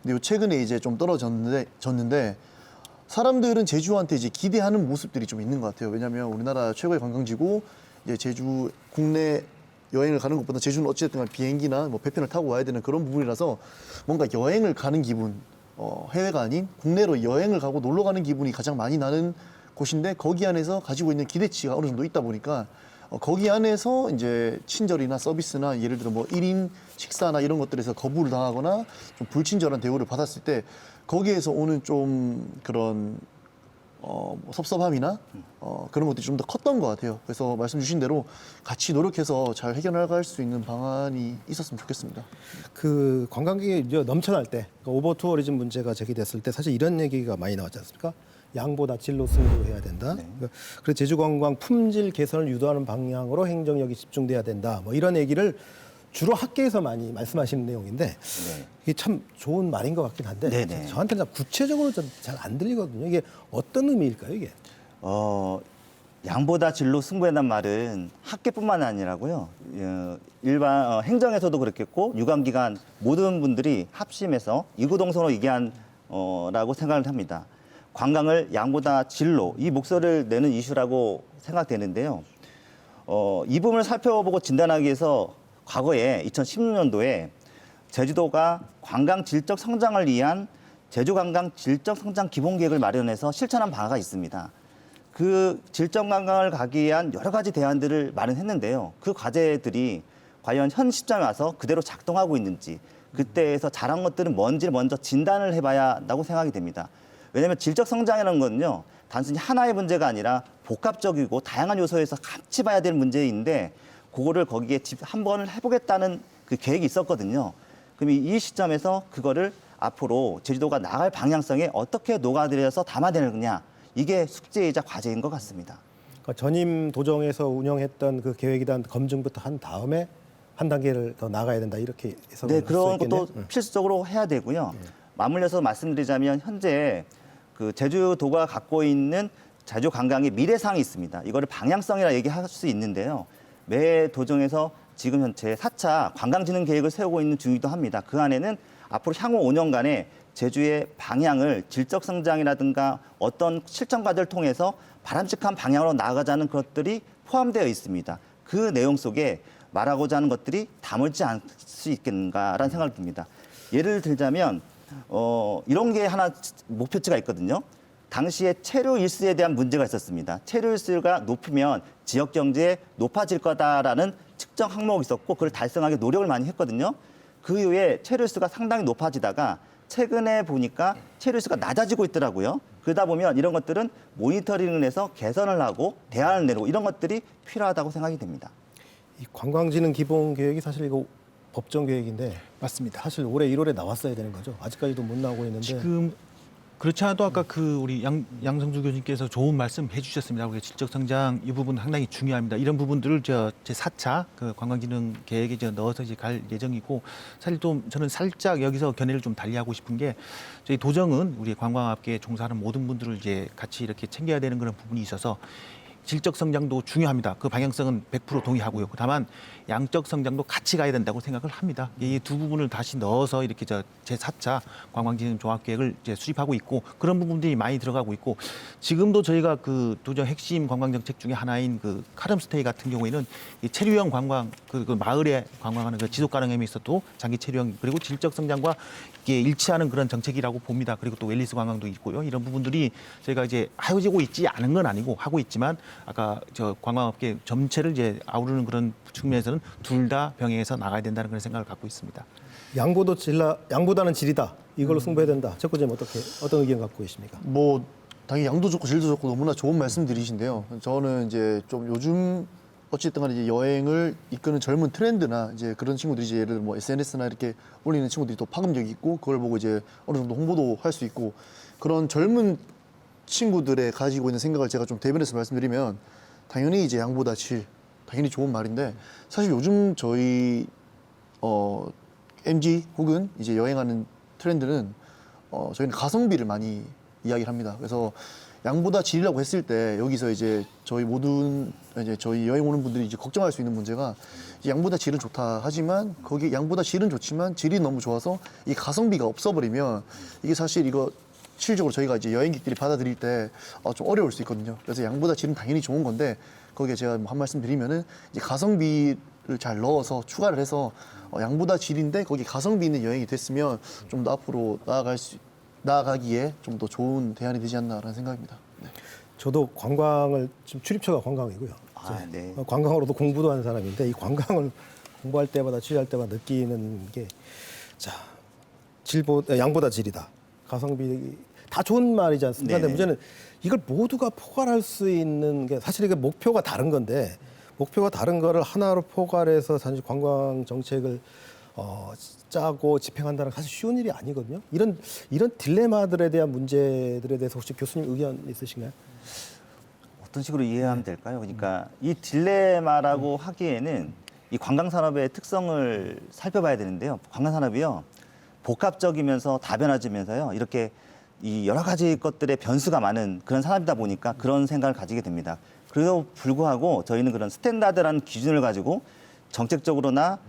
S2: 근데 요 최근에 이제 좀 떨어졌는데 사람들은 제주한테 이제 기대하는 모습들이 좀 있는 것 같아요. 왜냐하면 우리나라 최고의 관광지고 이제 제주 국내 여행을 가는 것보다 제주는 어찌됐든 비행기나 뭐 배편을 타고 와야 되는 그런 부분이라서 뭔가 여행을 가는 기분, 해외가 아닌 국내로 여행을 가고 놀러 가는 기분이 가장 많이 나는 곳인데 거기 안에서 가지고 있는 기대치가 어느 정도 있다 보니까 거기 안에서 이제 친절이나 서비스나 예를 들어 뭐 1인 식사나 이런 것들에서 거부를 당하거나 좀 불친절한 대우를 받았을 때 거기에서 오는 좀 그런 뭐 섭섭함이나 그런 것들이 좀 더 컸던 것 같아요. 그래서 말씀 주신 대로 같이 노력해서 잘 해결나갈 수 있는 방안이 있었으면 좋겠습니다.
S1: 그 관광객이 이제 넘쳐날 때 그러니까 오버 투어리즘 문제가 제기됐을 때 사실 이런 얘기가 많이 나왔지 않습니까? 양보다 질로 승부해야 된다.
S4: 네.
S1: 그래서 제주관광 품질 개선을 유도하는 방향으로 행정력이 집중돼야 된다. 뭐 이런 얘기를 주로 학계에서 많이 말씀하시는 내용인데
S4: 네.
S1: 이게 참 좋은 말인 것 같긴 한데
S4: 네네.
S1: 저한테는 구체적으로 잘 안 들리거든요. 이게 어떤 의미일까요, 이게?
S4: 양보다 질로 승부한다는 말은 학계뿐만 아니라고요. 일반 행정에서도 그렇겠고 유관기관 모든 분들이 합심해서 이구동성으로 얘기한 라고 생각을 합니다. 관광을 양보다 질로 이 목소리를 내는 이슈라고 생각되는데요. 이 부분을 살펴보고 진단하기 위해서 과거에 2016년도에 제주도가 관광 질적 성장을 위한 제주관광 질적 성장 기본계획을 마련해서 실천한 바가 있습니다. 그 질적 관광을 가기 위한 여러 가지 대안들을 마련했는데요. 그 과제들이 과연 현 시점에 와서 그대로 작동하고 있는지 그때에서 잘한 것들은 뭔지를 먼저 진단을 해봐야 한다고 생각이 됩니다. 왜냐하면 질적 성장이라는 건요. 단순히 하나의 문제가 아니라 복합적이고 다양한 요소에서 같이 봐야 될 문제인데 그거를 거기에 한번 해보겠다는 그 계획이 있었거든요. 그럼 이 시점에서 그거를 앞으로 제주도가 나갈 방향성에 어떻게 녹아들여서 담아내느냐 이게 숙제이자 과제인 것 같습니다.
S1: 그러니까 전임 도정에서 운영했던 그 계획에 대한 검증부터 한 다음에 한 단계를 더 나가야 된다 이렇게 해석을
S4: 네,
S1: 할 수
S4: 그런
S1: 있겠네요.
S4: 것도 필수적으로 해야 되고요. 맞물려서 말씀드리자면 현재 그 제주도가 갖고 있는 제주 관광의 미래상이 있습니다. 이거를 방향성이라 얘기할 수 있는데요. 매 도정에서 지금 현재 4차 관광진흥 계획을 세우고 있는 중이기도 합니다. 그 안에는 앞으로 향후 5년간의 제주의 방향을 질적 성장이라든가 어떤 실천과제를 통해서 바람직한 방향으로 나아가자는 것들이 포함되어 있습니다. 그 내용 속에 말하고자 하는 것들이 담을지 않을 수 있겠는가라는 생각이 듭니다. 예를 들자면 이런 게 하나 목표치가 있거든요. 당시에 체류 일수에 대한 문제가 있었습니다. 체류 일수가 높으면 지역 경제에 높아질 거다라는 측정 항목이 있었고 그걸 달성하기 노력을 많이 했거든요. 그 이후에 체류 일수가 상당히 높아지다가 최근에 보니까 체류 일수가 낮아지고 있더라고요. 그러다 보면 이런 것들은 모니터링을 해서 개선을 하고 대안을 내리고 이런 것들이 필요하다고 생각이 됩니다.
S1: 이 관광진흥 기본 계획이 사실 이거 법정 계획인데
S3: 맞습니다.
S1: 사실 올해 1월에 나왔어야 되는 거죠. 아직까지도 못 나오고 있는데
S3: 지금 그렇지 않아도 아까 우리 양성주 교수님께서 좋은 말씀 해주셨습니다. 우리 질적 성장 이 부분 상당히 중요합니다. 이런 부분들을 제 4차 그 관광진흥 계획에 넣어서 이제 갈 예정이고 사실 좀 저는 살짝 여기서 견해를 좀 달리하고 싶은 게 저희 도정은 우리 관광업계에 종사하는 모든 분들을 이제 같이 이렇게 챙겨야 되는 그런 부분이 있어서 질적 성장도 중요합니다. 그 방향성은 100% 동의하고요. 다만 양적 성장도 같이 가야 된다고 생각을 합니다. 이 두 부분을 다시 넣어서 이렇게 제4차 관광진흥 종합계획을 이제 수립하고 있고 그런 부분들이 많이 들어가고 있고 지금도 저희가 그 도정 핵심 관광 정책 중에 하나인 그 카름스테이 같은 경우에는 이 체류형 관광 그 마을에 관광하는 그 지속 가능함에 있어도 장기 체류형 그리고 질적 성장과 이게 일치하는 그런 정책이라고 봅니다. 그리고 또 웰니스 관광도 있고요. 이런 부분들이 저희가 이제 하여지고 있지 않은 건 아니고 하고 있지만 아까 저 관광업계 전체를 이제 아우르는 그런 측면에서는 둘 다 병행해서 나가야 된다는 그런 생각을 갖고 있습니다.
S1: 양보다는 질이다. 이걸로 승부해야 된다. 적구님 어떤 의견 갖고 계십니까?
S2: 뭐 당연히 양도 좋고 질도 좋고 너무나 좋은 말씀들이신데요. 저는 이제 좀 요즘 어쨌든 간에 이제 여행을 이끄는 젊은 트렌드나 이제 그런 친구들이 이제 예를 들어 뭐 SNS나 이렇게 올리는 친구들이 또 파급력이 있고 그걸 보고 이제 어느 정도 홍보도 할 수 있고 그런 젊은 친구들의 가지고 있는 생각을 제가 좀 대변해서 말씀드리면 당연히 이제 양보다 질 당연히 좋은 말인데 사실 요즘 저희 MG 혹은 이제 여행하는 트렌드는 저희는 가성비를 많이 이야기를 합니다. 그래서 양보다 질이라고 했을 때 여기서 이제 저희 모든 이제 저희 여행 오는 분들이 이제 걱정할 수 있는 문제가 이제 양보다 질은 좋다 하지만 거기 양보다 질은 좋지만 질이 너무 좋아서 이 가성비가 없어버리면 이게 사실 이거 실질적으로 저희가 이제 여행객들이 받아들일 때 좀 어려울 수 있거든요. 그래서 양보다 질은 당연히 좋은 건데 거기에 제가 한 말씀 드리면은 이제 가성비를 잘 넣어서 추가를 해서 양보다 질인데 거기 가성비 있는 여행이 됐으면 좀 더 앞으로 나아가기에 좀 더 좋은 대안이 되지 않나라는 생각입니다. 네.
S1: 저도 관광을 지금 출입처가 관광이고요.
S4: 네.
S1: 관광으로도 공부도 하는 사람인데 이 관광을 공부할 때마다 취재할 때마다 느끼는 게 양보다 질이다. 가성비 다 좋은 말이지 않습니까? 근데 문제는 이걸 모두가 포괄할 수 있는 게 사실 이게 목표가 다른 건데 목표가 다른 거를 하나로 포괄해서 사실 관광 정책을 짜고 집행한다는 건 사실 쉬운 일이 아니거든요. 이런 딜레마들에 대한 문제들에 대해서 혹시 교수님 의견 있으신가요?
S4: 어떤 식으로 이해하면 될까요? 그러니까 이 딜레마라고 하기에는 이 관광산업의 특성을 살펴봐야 되는데요. 관광산업이요. 복합적이면서 다변화지면서요. 이렇게 이 여러 가지 것들의 변수가 많은 그런 산업이다 보니까 그런 생각을 가지게 됩니다. 그래도 불구하고 저희는 그런 스탠다드라는 기준을 가지고 정책적으로나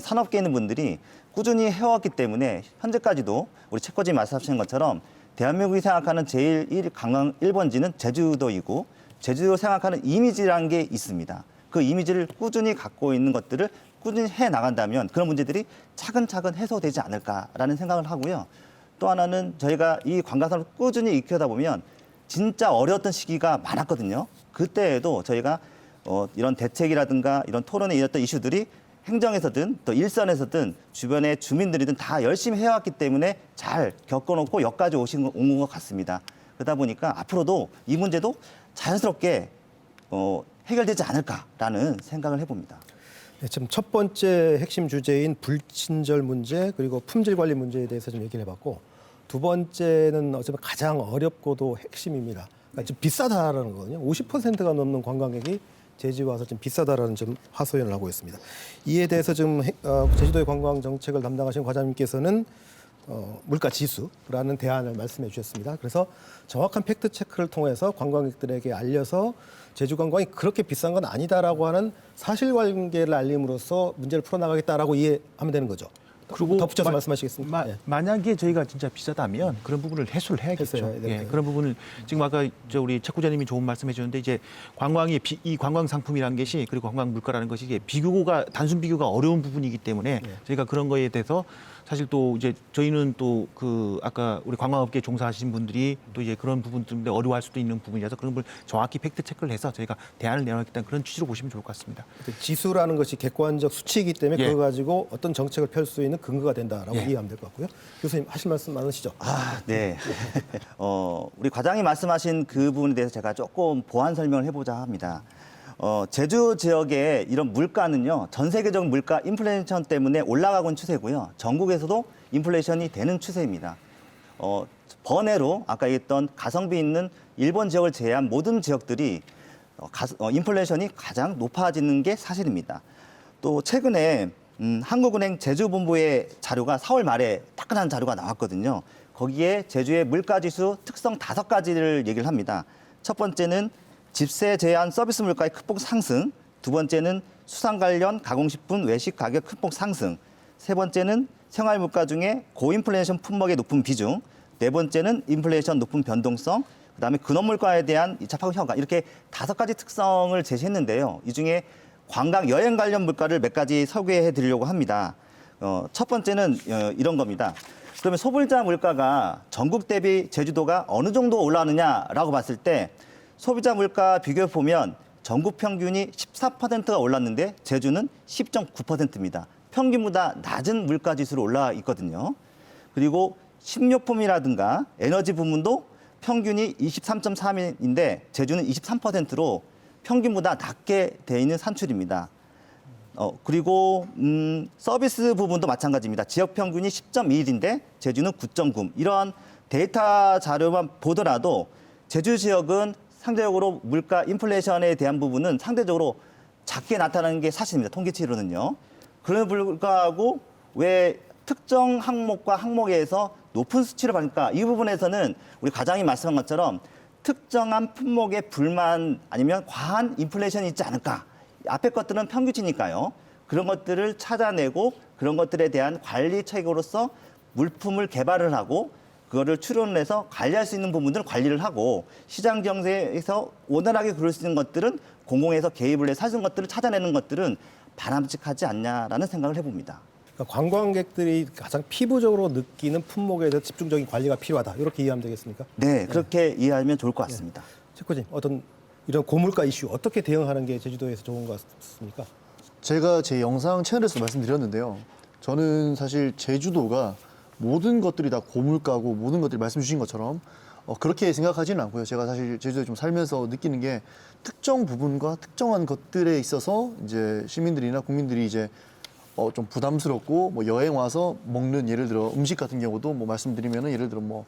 S4: 산업계에 있는 분들이 꾸준히 해왔기 때문에 현재까지도 우리 채코님 말씀하신 것처럼 대한민국이 생각하는 제일 관광 1번지는 제주도이고 제주도 생각하는 이미지라는 게 있습니다. 그 이미지를 꾸준히 갖고 있는 것들을 꾸준히 해 나간다면 그런 문제들이 차근차근 해소되지 않을까라는 생각을 하고요. 또 하나는 저희가 이 관광산업을 꾸준히 익혀다 보면 진짜 어려웠던 시기가 많았거든요. 그때에도 저희가 이런 대책이라든가 이런 토론에 이었던 이슈들이 행정에서든 또 일선에서든 주변의 주민들이든 다 열심히 해왔기 때문에 잘 겪어놓고 여기까지 온 것 같습니다. 그러다 보니까 앞으로도 이 문제도 자연스럽게 해결되지 않을까라는 생각을 해봅니다.
S1: 네, 지금 첫 번째 핵심 주제인 불친절 문제 그리고 품질 관리 문제에 대해서 좀 얘기를 해봤고 두 번째는 어쩌면 가장 어렵고도 핵심입니다. 그러니까 지금 비싸다라는 거거든요. 50%가 넘는 관광객이 제주에 와서 좀 비싸다라는 좀 하소연을 하고 있습니다. 이에 대해서 지금 제주도의 관광 정책을 담당하신 과장님께서는 물가 지수라는 대안을 말씀해 주셨습니다. 그래서 정확한 팩트 체크를 통해서 관광객들에게 알려서 제주 관광이 그렇게 비싼 건 아니다라고 하는 사실관계를 알림으로써 문제를 풀어나가겠다라고 이해하면 되는 거죠.
S3: 그리고
S1: 덧붙여서 말씀하시겠습니까? 예.
S3: 만약에 저희가 진짜 비싸다면 그런 부분을 해소를 해야겠죠.
S1: 했어요. 네.
S3: 예, 그런 부분을 지금 아까 우리 최 부장님이 좋은 말씀해 주셨는데 이제 관광이 이 관광 상품이라는 것이 그리고 관광 물가라는 것이 이게 비교가 단순 비교가 어려운 부분이기 때문에 저희가 그런 거에 대해서 사실 또 이제 저희는 또 그 아까 우리 관광업계 종사하시는 분들이 또 이제 그런 부분 때문에 어려워할 수도 있는 부분이라서 그런 걸 정확히 팩트 체크를 해서 저희가 대안을 내놓겠다는 그런 취지로 보시면 좋을 것 같습니다.
S1: 지수라는 것이 객관적 수치이기 때문에
S3: 예.
S1: 그거 가지고 어떤 정책을 펼 수 있는 근거가 된다라고
S3: 예.
S1: 이해하면 될 것 같고요. 교수님 하실 말씀 많으시죠?
S4: 네. 우리 과장이 말씀하신 그 부분에 대해서 제가 조금 보완 설명을 해보자 합니다. 제주 지역의 이런 물가는요, 전 세계적 물가 인플레이션 때문에 올라가고 있는 추세고요. 전국에서도 인플레이션이 되는 추세입니다. 번외로 아까 얘기했던 가성비 있는 일본 지역을 제외한 모든 지역들이 인플레이션이 가장 높아지는 게 사실입니다. 또 최근에 한국은행 제주본부의 자료가 4월 말에 따끈한 자료가 나왔거든요. 거기에 제주의 물가지수 특성 5가지를 얘기를 합니다. 첫 번째는 집세 제한 서비스 물가의 큰 폭 상승, 두 번째는 수산 관련 가공식품 외식 가격 큰 폭 상승, 세 번째는 생활 물가 중에 고인플레이션 품목의 높은 비중, 네 번째는 인플레이션 높은 변동성, 그다음에 근원 물가에 대한 2차 파급 효과 이렇게 5가지 특성을 제시했는데요. 이 중에 관광 여행 관련 물가를 몇 가지 소개해 드리려고 합니다. 첫 번째는 이런 겁니다. 그러면 소비자 물가가 전국 대비 제주도가 어느 정도 올라가느냐라고 봤을 때 소비자 물가 비교해 보면 전국 평균이 14%가 올랐는데 제주는 10.9%입니다. 평균보다 낮은 물가 지수로 올라 있거든요. 그리고 식료품이라든가 에너지 부문도 평균이 23.3인데 제주는 23%로 평균보다 낮게 돼 있는 산출입니다. 그리고 서비스 부분도 마찬가지입니다. 지역 평균이 10.21인데 제주는 9.9. 이러한 데이터 자료만 보더라도 제주 지역은 상대적으로 물가 인플레이션에 대한 부분은 상대적으로 작게 나타나는 게 사실입니다. 통계치로는요. 그럼에도 불구하고 왜 특정 항목과 항목에서 높은 수치를 받을까? 이 부분에서는 우리 과장이 말씀한 것처럼 특정한 품목의 불만 아니면 과한 인플레이션이 있지 않을까? 앞에 것들은 평균치니까요. 그런 것들을 찾아내고 그런 것들에 대한 관리 체계로서 물품을 개발을 하고 그거를 추론을 해서 관리할 수 있는 부분들은 관리를 하고 시장 경제에서 원활하게 그럴 수 있는 것들은 공공에서 개입을 해서 사는 것들을 찾아내는 것들은 바람직하지 않냐라는 생각을 해봅니다.
S1: 그러니까 관광객들이 가장 피부적으로 느끼는 품목에 대해서 집중적인 관리가 필요하다. 이렇게 이해하면 되겠습니까?
S4: 네, 그렇게 이해하면 좋을 것 같습니다.
S1: 최코님, 어떤 이런 고물가 이슈 어떻게 대응하는 게 제주도에서 좋은 것 같습니까?
S2: 제가 제 영상 채널에서 말씀드렸는데요. 저는 사실 제주도가 모든 것들이 다 고물가고 모든 것들이 말씀 주신 것처럼 그렇게 생각하지는 않고요. 제가 사실 제주도에 좀 살면서 느끼는 게 특정 부분과 특정한 것들에 있어서 이제 시민들이나 국민들이 이제 좀 부담스럽고 뭐 여행 와서 먹는 예를 들어 음식 같은 경우도 뭐 말씀드리면은 예를 들어 뭐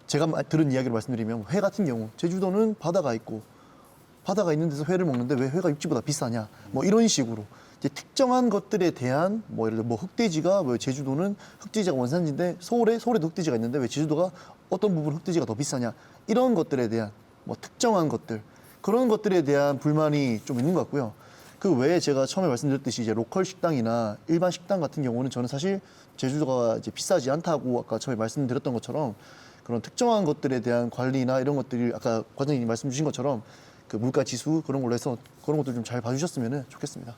S2: 제가 들은 이야기를 말씀드리면 회 같은 경우 제주도는 바다가 있고 바다가 있는 데서 회를 먹는데 왜 회가 육지보다 비싸냐 뭐 이런 식으로 이제 특정한 것들에 대한 뭐 예를 들어 뭐 흑돼지가 왜 제주도는 흑돼지가 원산지인데 서울에도 흑돼지가 있는데 왜 제주도가 어떤 부분 흑돼지가 더 비싸냐 이런 것들에 대한 뭐 특정한 것들 그런 것들에 대한 불만이 좀 있는 것 같고요. 그 외에 제가 처음에 말씀드렸듯이 이제 로컬 식당이나 일반 식당 같은 경우는 저는 사실 제주도가 이제 비싸지 않다고 아까 처음에 말씀드렸던 것처럼 그런 특정한 것들에 대한 관리나 이런 것들이 아까 과장님이 말씀 주신 것처럼 그 물가 지수 그런 걸로 해서 그런 것들 좀 잘 봐주셨으면 좋겠습니다.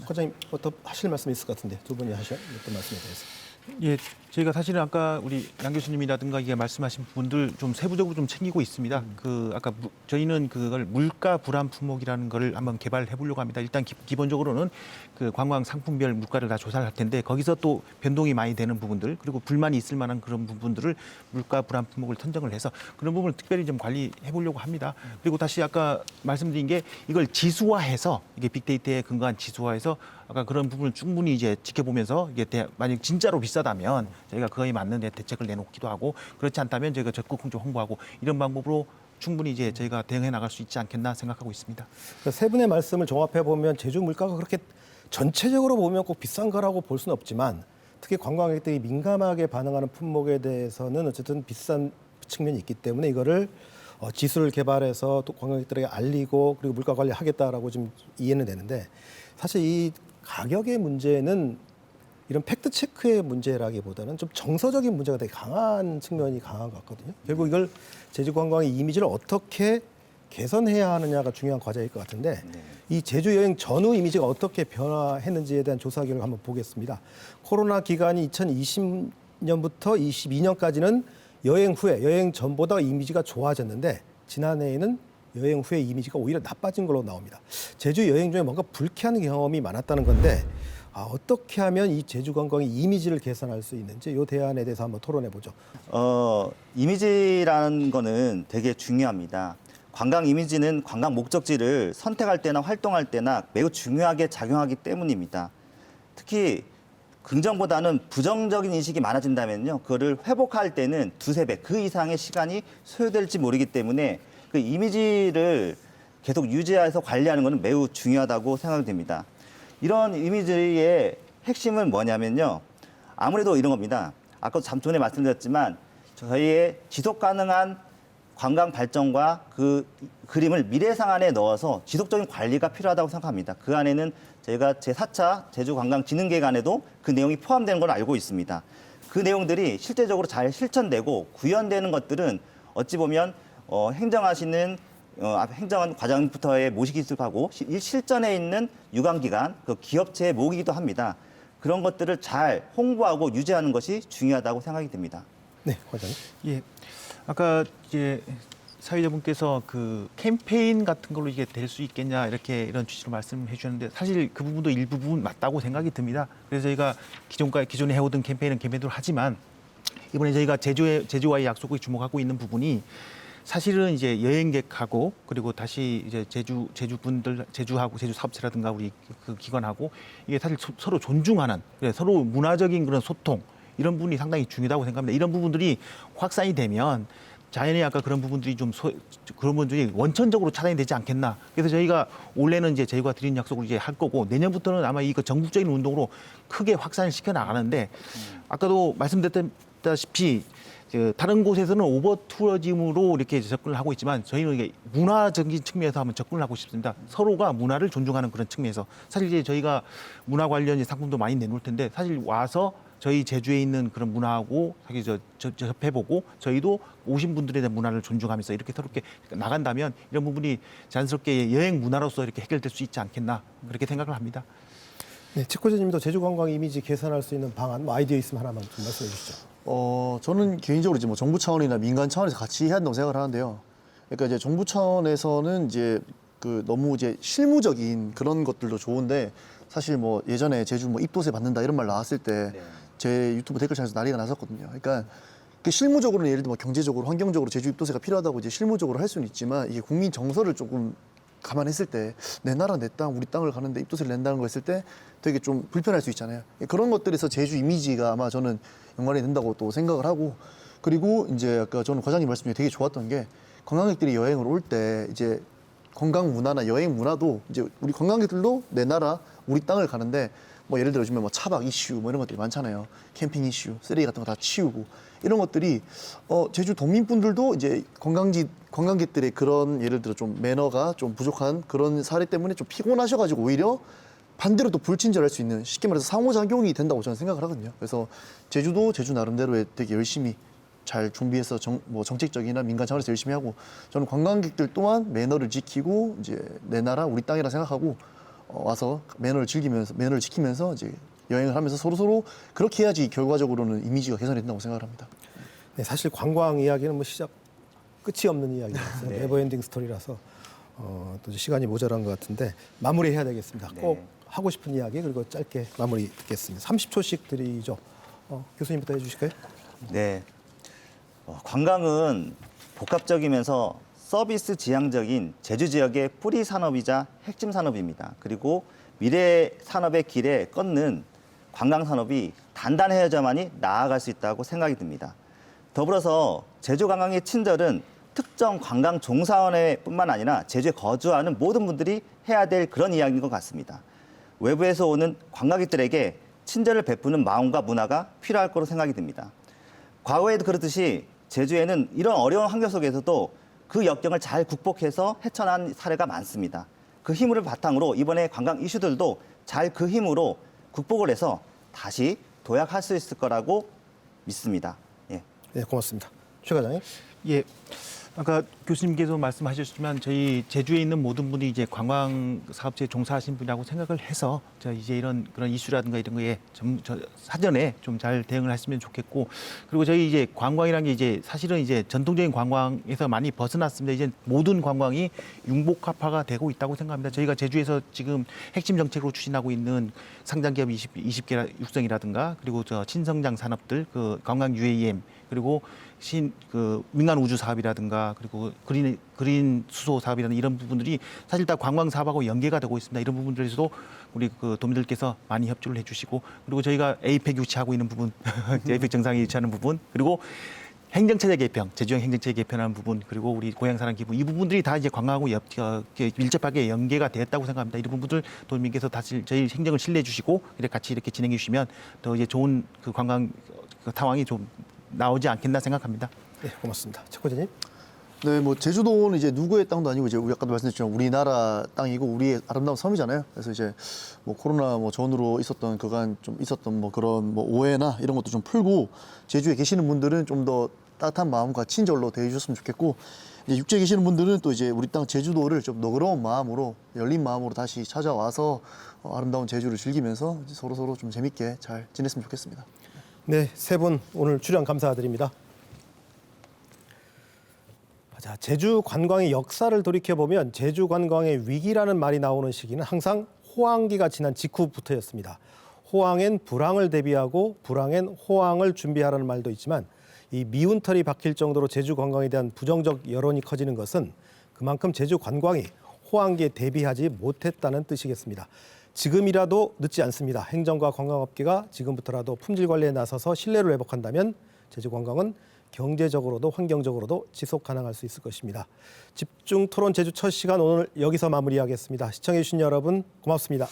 S1: 과장님, 어떤 하실 말씀이 있을 것 같은데 두 분이 하셔 어떤 말씀에 대해서.
S3: 예, 저희가 사실은 아까 우리 양 교수님이라든가 이게 말씀하신 부분들 좀 세부적으로 좀 챙기고 있습니다. 그 아까 저희는 그걸 물가 불안 품목이라는 거를 한번 개발해 보려고 합니다. 일단 기본적으로는 그 관광 상품별 물가를 다 조사를 할 텐데 거기서 또 변동이 많이 되는 부분들 그리고 불만이 있을 만한 그런 부분들을 물가 불안 품목을 선정을 해서 그런 부분을 특별히 좀 관리해 보려고 합니다. 그리고 다시 아까 말씀드린 게 이걸 지수화해서 이게 빅데이터에 근거한 지수화해서 아까 그런 부분을 충분히 이제 지켜보면서 이게 만약 진짜로 비싸다면 저희가 그거에 맞는 대책을 내놓기도 하고 그렇지 않다면 저희가 적극 좀 홍보하고 이런 방법으로 충분히 이제 저희가 대응해 나갈 수 있지 않겠나 생각하고 있습니다.
S1: 그러니까 세 분의 말씀을 종합해 보면 제주 물가가 그렇게 전체적으로 보면 꼭 비싼 거라고 볼 수는 없지만 특히 관광객들이 민감하게 반응하는 품목에 대해서는 어쨌든 비싼 측면이 있기 때문에 이거를 지수를 개발해서 또 관광객들에게 알리고 그리고 물가 관리하겠다라고 좀 이해는 되는데 사실 이 가격의 문제는 이런 팩트 체크의 문제라기보다는 좀 정서적인 문제가 되게 강한 측면이 강한 것 같거든요. 결국 이걸 제주 관광의 이미지를 어떻게 개선해야 하느냐가 중요한 과제일 것 같은데 이 제주 여행 전후 이미지가 어떻게 변화했는지에 대한 조사 결과 한번 보겠습니다. 코로나 기간이 2020년부터 22년까지는 여행 후에 여행 전보다 이미지가 좋아졌는데 지난해에는 여행 후에 이미지가 오히려 나빠진 걸로 나옵니다. 제주 여행 중에 뭔가 불쾌한 경험이 많았다는 건데 어떻게 하면 이 제주 관광의 이미지를 개선할 수 있는지 이 대안에 대해서 한번 토론해 보죠.
S4: 이미지라는 거는 되게 중요합니다. 관광 이미지는 관광 목적지를 선택할 때나 활동할 때나 매우 중요하게 작용하기 때문입니다. 특히 긍정보다는 부정적인 인식이 많아진다면요. 그거를 회복할 때는 두세 배, 그 이상의 시간이 소요될지 모르기 때문에 그 이미지를 계속 유지해서 관리하는 것은 매우 중요하다고 생각됩니다. 이런 이미지의 핵심은 뭐냐면요. 아무래도 이런 겁니다. 아까도 잠 전에 말씀드렸지만 저희의 지속 가능한 관광 발전과 그 그림을 미래상 안에 넣어서 지속적인 관리가 필요하다고 생각합니다. 그 안에는 저희가 제4차 제주관광진흥계획 안에도 그 내용이 포함되는 걸 알고 있습니다. 그 내용들이 실제적으로 잘 실천되고 구현되는 것들은 어찌 보면 행정하시는 행정한 과장부터의 모시기술하고 실전에 있는 유관기관, 그 기업체의 모기기도 합니다. 그런 것들을 잘 홍보하고 유지하는 것이 중요하다고 생각이 됩니다.
S1: 네, 과장님.
S3: 예, 아까 이제 사회자분께서 그 캠페인 같은 걸로 이게 될 수 있겠냐 이렇게 이런 취지로 말씀해 주셨는데 사실 그 부분도 일부분 맞다고 생각이 듭니다. 그래서 저희가 기존에 해오던 캠페인은 캠페인으로 하지만 이번에 저희가 제주와의 약속에 주목하고 있는 부분이 사실은 이제 여행객하고 그리고 다시 이제 제주분들 제주하고 제주 사업체라든가 우리 그 기관하고 이게 사실 서로 존중하는 서로 문화적인 그런 소통 이런 부분이 상당히 중요하다고 생각합니다. 이런 부분들이 확산이 되면 자연히 아까 그런 부분들이 그런 부분들이 원천적으로 차단이 되지 않겠나. 그래서 저희가 올해는 이제 저희가 드린 약속을 이제 할 거고 내년부터는 아마 이거 전국적인 운동으로 크게 확산을 시켜 나가는데 아까도 말씀드렸다시피 다른 곳에서는 오버 투어즘으로 이렇게 접근을 하고 있지만 저희는 이게 문화적인 측면에서 한번 접근을 하고 싶습니다. 서로가 문화를 존중하는 그런 측면에서 사실 이제 저희가 문화 관련 상품도 많이 내놓을 텐데 사실 와서 저희 제주에 있는 그런 문화하고 접해보고 저희도 오신 분들에 대한 문화를 존중하면서 이렇게 서로 이렇게 나간다면 이런 부분이 자연스럽게 여행 문화로서 이렇게 해결될 수 있지 않겠나 그렇게 생각을 합니다.
S1: 네, 치코제님도 제주 관광 이미지 개선할 수 있는 방안, 아이디어 있으면 하나만 좀 말씀해 주시죠.
S2: 저는 개인적으로 이제 뭐 정부 차원이나 민간 차원에서 같이 해야 한다고 생각을 하는데요. 그러니까 이제 정부 차원에서는 이제 그 너무 이제 실무적인 그런 것들도 좋은데 사실 뭐 예전에 제주 뭐 입도세 받는다 이런 말 나왔을 때 제 유튜브 댓글창에서 난리가 났었거든요. 그러니까 그 실무적으로는 예를 들면 뭐 경제적으로 환경적으로 제주 입도세가 필요하다고 이제 실무적으로 할 수는 있지만 이게 국민 정서를 조금 감안했을 때 내 나라 내 땅 우리 땅을 가는데 입도세를 낸다는 거 했을 때 되게 좀 불편할 수 있잖아요. 그런 것들에서 제주 이미지가 아마 저는 연관이 된다고 또 생각을 하고 그리고 이제 아까 저는 과장님 말씀 중에 되게 좋았던 게 관광객들이 여행을 올 때 이제 관광 문화나 여행 문화도 이제 우리 관광객들도 내 나라 우리 땅을 가는데 뭐 예를 들어 요즘에 뭐 차박 이슈 뭐 이런 것들이 많잖아요. 캠핑 이슈, 쓰레기 같은 거 다 치우고 이런 것들이 제주 도민분들도 이제 관광객들의 그런 예를 들어 좀 매너가 좀 부족한 그런 사례 때문에 좀 피곤하셔가지고 오히려 반대로 또 불친절할 수 있는 쉽게 말해서 상호작용이 된다고 저는 생각을 하거든요. 그래서 제주도 제주 나름대로의 되게 열심히 잘 준비해서 뭐 정책적이나 민간 차원에서 열심히 하고 저는 관광객들 또한 매너를 지키고 이제 내 나라 우리 땅이라 생각하고 와서 매너를 즐기면서 매너를 지키면서 이제 여행을 하면서 서로 그렇게 해야지 결과적으로는 이미지가 개선이 된다고 생각을 합니다.
S1: 네, 사실 관광 이야기는 뭐 시작 끝이 없는 이야기라서 네버엔딩 스토리라서 또 시간이 모자란 것 같은데 마무리해야 되겠습니다. 꼭 하고 싶은 이야기 그리고 짧게 마무리 듣겠습니다. 30초씩 드리죠. 교수님부터 해주실까요?
S4: 네. 관광은 복합적이면서 서비스 지향적인 제주 지역의 뿌리 산업이자 핵심 산업입니다. 그리고 미래 산업의 길에 꺾는 관광 산업이 단단해져야만이 나아갈 수 있다고 생각이 듭니다. 더불어서 제주 관광의 친절은 특정 관광 종사원뿐만 아니라 제주에 거주하는 모든 분들이 해야 될 그런 이야기인 것 같습니다. 외부에서 오는 관광객들에게 친절을 베푸는 마음과 문화가 필요할 거로 생각이 듭니다. 과거에도 그렇듯이 제주에는 이런 어려운 환경 속에서도 그 역경을 잘 극복해서 헤쳐난 사례가 많습니다. 그 힘을 바탕으로 이번에 관광 이슈들도 잘 그 힘으로 극복을 해서 다시 도약할 수 있을 거라고 믿습니다. 예.
S1: 네, 고맙습니다. 최 과장님.
S3: 예. 아까 교수님께서 말씀하셨지만 저희 제주에 있는 모든 분이 이제 관광 사업체에 종사하신 분이라고 생각을 해서 이제 이런 그런 이슈라든가 이런 거에 사전에 좀 잘 대응을 했으면 좋겠고, 그리고 저희 이제 관광이라는 게 이제 사실은 이제 전통적인 관광에서 많이 벗어났습니다. 이제 모든 관광이 융복합화가 되고 있다고 생각합니다. 저희가 제주에서 지금 핵심 정책으로 추진하고 있는 상장기업 20개 육성이라든가, 그리고 신성장 산업들, 그 관광 UAM, 그리고 민간 우주 사업이라든가, 그리고 그린 수소 사업이라는 이런 부분들이 사실 다 관광 사업하고 연계가 되고 있습니다. 이런 부분들에서도 우리 그 도민들께서 많이 협조를 해주시고, 그리고 저희가 APEC 유치하고 있는 부분, APEC 정상이 유치하는 부분, 그리고 행정체제 개편, 제주형 행정체제 개편하는 부분, 그리고 우리 고향사랑 기부, 이 부분들이 다 이제 관광하고 밀접하게 연계가 되었다고 생각합니다. 이런 부분들 도민께서 다시 저희 행정을 신뢰해 주시고 같이 이렇게 진행해 주시면 더 이제 좋은 그 관광 상황이 좀 나오지 않겠나 생각합니다.
S1: 네, 고맙습니다. 최 과장님.
S2: 네, 뭐 제주도는 이제 누구의 땅도 아니고 이제 우리 아까도 말씀드렸지만 우리나라 땅이고 우리의 아름다운 섬이잖아요. 그래서 이제 뭐 코로나 전후로 있었던 그간 좀 있었던 뭐 그런 뭐 오해나 이런 것도 좀 풀고 제주에 계시는 분들은 좀 더 따뜻한 마음과 친절로 대해 주셨으면 좋겠고, 이제 육지에 계시는 분들은 또 이제 우리 땅 제주도를 좀 너그러운 마음으로, 열린 마음으로 다시 찾아와서 아름다운 제주를 즐기면서 서로 좀 재밌게 잘 지냈으면 좋겠습니다.
S1: 네, 세 분 오늘 출연 감사드립니다. 자, 제주 관광의 역사를 돌이켜보면 제주 관광의 위기라는 말이 나오는 시기는 항상 호황기가 지난 직후부터였습니다. 호황엔 불황을 대비하고 불황엔 호황을 준비하라는 말도 있지만, 이 미운 털이 박힐 정도로 제주 관광에 대한 부정적 여론이 커지는 것은 그만큼 제주 관광이 호황기에 대비하지 못했다는 뜻이겠습니다. 지금이라도 늦지 않습니다. 행정과 관광업계가 지금부터라도 품질 관리에 나서서 신뢰를 회복한다면 제주 관광은 경제적으로도 환경적으로도 지속 가능할 수 있을 것입니다. 집중 토론 제주 첫 시간 오늘 여기서 마무리하겠습니다. 시청해 주신 여러분 고맙습니다.